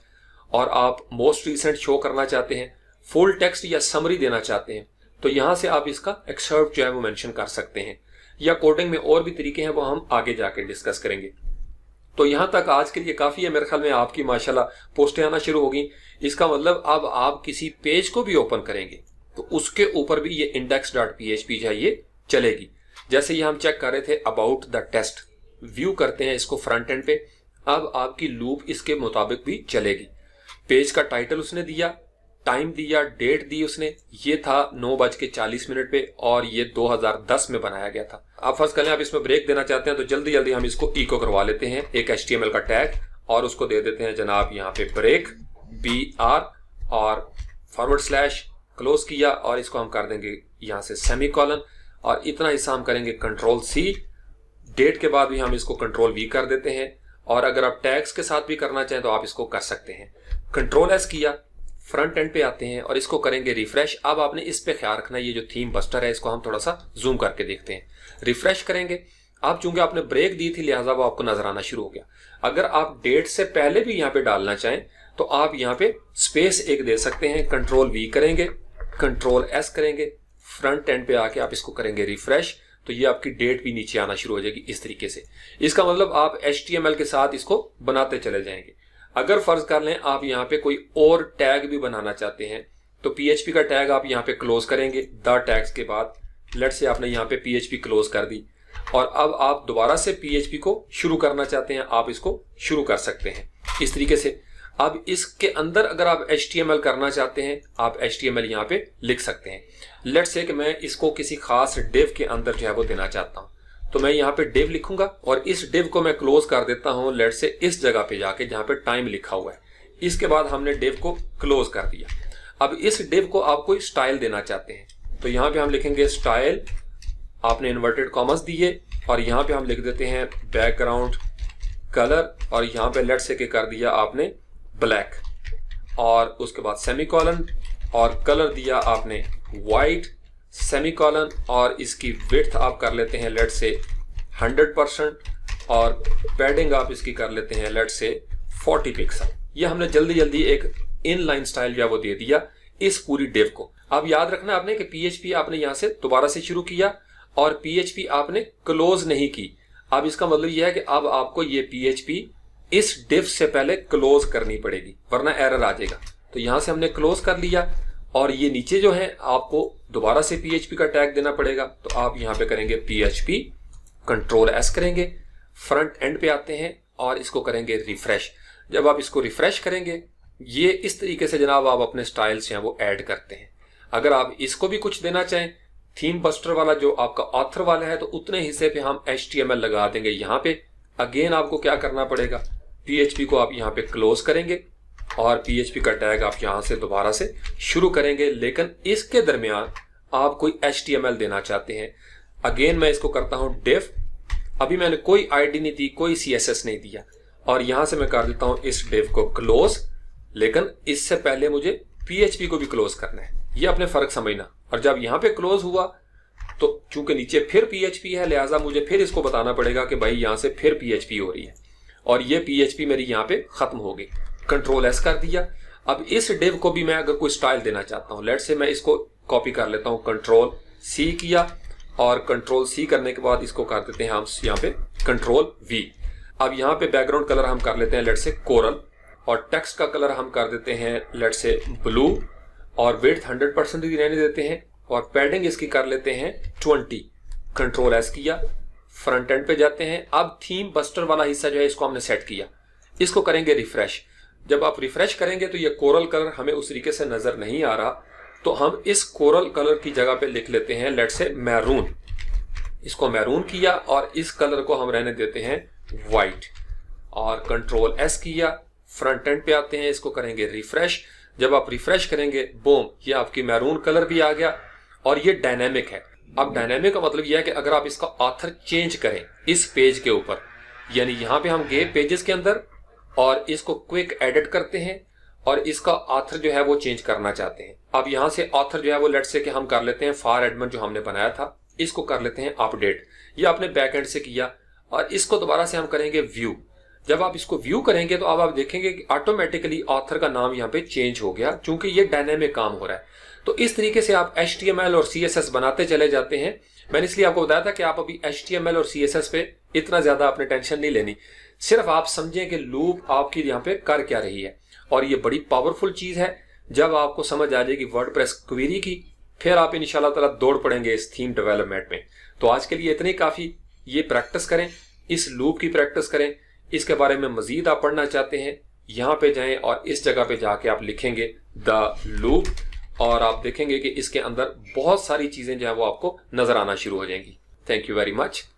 और आप मोस्ट रिसेंट शो करना चाहते हैं, फुल टेक्स्ट या समरी देना चाहते हैं, तो यहां से आप इसका एक्सर्ट जो है वो मेंशन कर सकते हैं। या कोडिंग में और भी तरीके हैं, वो हम आगे जाके डिस्कस करेंगे। तो यहां तक आज के लिए काफी है। मेरे ख्याल में आपकी माशाल्लाह पोस्टें आना शुरू होगी। इसका मतलब अब आप किसी पेज को भी ओपन करेंगे तो उसके ऊपर भी ये index.php जो है ये चलेगी। जैसे ये हम चेक कर रहे थे अबाउट द टेस्ट, व्यू करते हैं इसको फ्रंट एंड पे, अब आपकी लूप इसके मुताबिक भी चलेगी। पेज का टाइटल उसने दिया, टाइम दिया, डेट दी उसने, ये था 9:40 पे और ये 2010 में बनाया गया था। आप फर्स्ट करें आप इसमें ब्रेक देना चाहते हैं तो जल्दी जल्दी हम इसको इको करवा लेते हैं, एक HTML का टैग, और उसको दे देते हैं जनाब यहाँ पे ब्रेक BR और /, क्लोज किया, और इसको हम कर देंगे यहाँ से सेमीकोलन, और इतना हिस्सा हम करेंगे Ctrl+C। डेट के बाद भी हम इसको Ctrl+V कर देते हैं, और अगर आप टैग्स के साथ भी करना चाहें तो आप इसको कर सकते हैं। Ctrl+S किया, फ्रंट एंड पे आते हैं और इसको करेंगे रिफ्रेश। अब आपने इस पे ख्याल रखना है, ये जो थीम बस्टर है इसको हम थोड़ा सा जूम करके देखते हैं। रिफ्रेश करेंगे, आप चूंकि आपने ब्रेक दी थी लिहाजा वो आपको नजर आना शुरू हो गया। अगर आप डेट से पहले भी यहाँ पे डालना चाहें तो आप यहाँ पे स्पेस एक दे सकते हैं, Ctrl+V करेंगे, Ctrl+S करेंगे, फ्रंट एंड पे आके आप इसको करेंगे रिफ्रेश, तो ये आपकी डेट भी नीचे आना शुरू हो जाएगी इस तरीके से। इसका मतलब आप HTML के साथ इसको बनाते चले जाएंगे। अगर फर्ज कर लें आप यहाँ पे कोई और टैग भी बनाना चाहते हैं तो PHP का टैग आप यहाँ पे क्लोज करेंगे, द टैग्स के बाद लेट से आपने यहाँ पे PHP क्लोज कर दी, और अब आप दोबारा से PHP को शुरू करना चाहते हैं, आप इसको शुरू कर सकते हैं इस तरीके से। अब इसके अंदर अगर आप HTML करना चाहते हैं आप HTML यहाँ पे लिख सकते हैं। लेट से कि मैं इसको किसी खास डिव के अंदर जो है वो देना चाहता हूँ, तो मैं यहाँ पे डिव लिखूंगा और इस डिव को मैं क्लोज कर देता हूँ लेट से इस जगह पे जाके जहाँ पे टाइम लिखा हुआ है। इसके बाद हमने डिव को क्लोज कर दिया। अब इस डिव को आप कोई स्टाइल देना चाहते हैं तो यहाँ पे हम लिखेंगे स्टाइल, आपने इन्वर्टेड कॉमर्स दिए, और यहाँ पे हम लिख देते हैं बैकग्राउंड कलर, और यहाँ पे लेट से के कर दिया आपने ब्लैक, और उसके बाद सेमीकोलन, और कलर दिया आपने वाइट, सेमीकोलन, और इसकी विड्थ आप कर लेते हैं लेट से 100%, और पैडिंग आप इसकी कर लेते हैं लेट से 40 पिक्सल। ये हमने जल्दी जल्दी एक इनलाइन स्टाइल जो है वो दे दिया इस पूरी डिव को। अब याद रखना आपने कि PHP आपने यहां से दोबारा से शुरू किया और PHP आपने क्लोज नहीं की। अब इसका मतलब यह है कि अब आपको ये PHP इस डिव से पहले क्लोज करनी पड़ेगी वरना एरर आ जाएगा। तो यहां से हमने क्लोज कर लिया, और ये नीचे जो है आपको दोबारा से PHP का टैग देना पड़ेगा, तो आप यहां पे करेंगे PHP, Ctrl+S करेंगे, फ्रंट एंड पे आते हैं और इसको करेंगे रिफ्रेश। जब आप इसको रिफ्रेश करेंगे ये इस तरीके से जनाब आप अपने स्टाइल्स हैं वो ऐड करते हैं। अगर आप इसको भी कुछ देना चाहें, थीम बस्टर वाला जो आपका ऑथर वाला है, तो उतने हिस्से पे हम HTML लगा देंगे यहाँ पे। अगेन आपको क्या करना पड़ेगा, PHP को आप यहाँ पे क्लोज करेंगे और PHP का टैग आप यहां से दोबारा से शुरू करेंगे, लेकिन इसके दरमियान आप कोई HTML देना चाहते हैं। अगेन मैं इसको करता हूं div, अभी मैंने कोई ID नहीं दी, कोई CSS नहीं दिया, और यहां से मैं कर देता हूं इस div को क्लोज, लेकिन इससे पहले मुझे PHP को भी क्लोज करना है। ये अपने फर्क समझना। और जब यहां पे क्लोज हुआ तो चूंकि नीचे फिर PHP है, लिहाजा मुझे फिर इसको बताना पड़ेगा कि भाई यहां से फिर PHP हो रही है, और ये PHP मेरी यहां पे खत्म हो गई। Ctrl+S कर दिया। अब इस डिव को भी मैं अगर कोई स्टाइल देना चाहता हूं, लेट से मैं इसको कॉपी कर लेता हूं, Ctrl+C किया, और Ctrl+C करने के बाद इसको कर देते हैं हम यहाँ पे Ctrl+V। अब यहाँ पे बैकग्राउंड कलर हम कर लेते हैं लेट से कोरल, और टेक्स्ट का कलर हम कर देते हैं लेट से ब्लू, और विड्थ 100% ही रहने देते हैं, और पैडिंग इसकी कर लेते हैं 20। Ctrl+S किया, फ्रंट एंड पे जाते हैं। अब थीम बस्टर वाला हिस्सा जो है इसको हमने सेट किया, इसको करेंगे रिफ्रेश। जब आप रिफ्रेश करेंगे तो ये कोरल कलर हमें उस तरीके से नजर नहीं आ रहा, तो हम इस कोरल कलर की जगह पे लिख लेते हैं लेट से मैरून। इसको मैरून किया और इस कलर को हम रहने देते हैं वाइट, और Ctrl+S किया, फ्रंट एंड पे आते हैं, इसको करेंगे रिफ्रेश। जब आप रिफ्रेश करेंगे बूम, ये आपकी मैरून कलर भी आ गया, और ये डायनेमिक है। अब डायनेमिक का मतलब यह है कि अगर आप इसका ऑथर चेंज करें इस पेज के ऊपर, यानी यहां पे हम गए पेजेस के अंदर और इसको क्विक एडिट करते हैं और इसका ऑथर जो है वो चेंज करना चाहते हैं। अब यहां से ऑथर जो है वो लेट से कि हम कर लेते हैं फार एडमिन जो हमने बनाया था, इसको कर लेते हैं अपडेट। ये आपने बैक एंड से किया, और इसको दोबारा से हम करेंगे व्यू। जब आप इसको व्यू करेंगे तो अब आप देखेंगे कि ऑटोमेटिकली ऑथर का नाम यहाँ पे चेंज हो गया, क्योंकि ये डायनेमिक काम हो रहा है। तो इस तरीके से आप HTML और CSS बनाते चले जाते हैं। मैंने इसलिए आपको बताया था कि आप अभी HTML और CSS पे इतना ज्यादा आपने टेंशन नहीं लेनी, सिर्फ आप समझें कि लूप आपकी यहाँ पे कर क्या रही है। और ये बड़ी पावरफुल चीज है। जब आपको समझ आ जाएगी वर्डप्रेस क्वेरी की, फिर आप इंशाल्लाह ताला दौड़ पड़ेंगे इस थीम डेवलपमेंट में। तो आज के लिए इतने ही काफी। ये प्रैक्टिस करें, इस लूप की प्रैक्टिस करें। इसके बारे में मजीद आप पढ़ना चाहते हैं, यहाँ पे जाएं और इस जगह पे जाके आप लिखेंगे द लूप, और आप देखेंगे कि इसके अंदर बहुत सारी चीजें जो है वो आपको नजर आना शुरू हो जाएंगी। Thank you very much.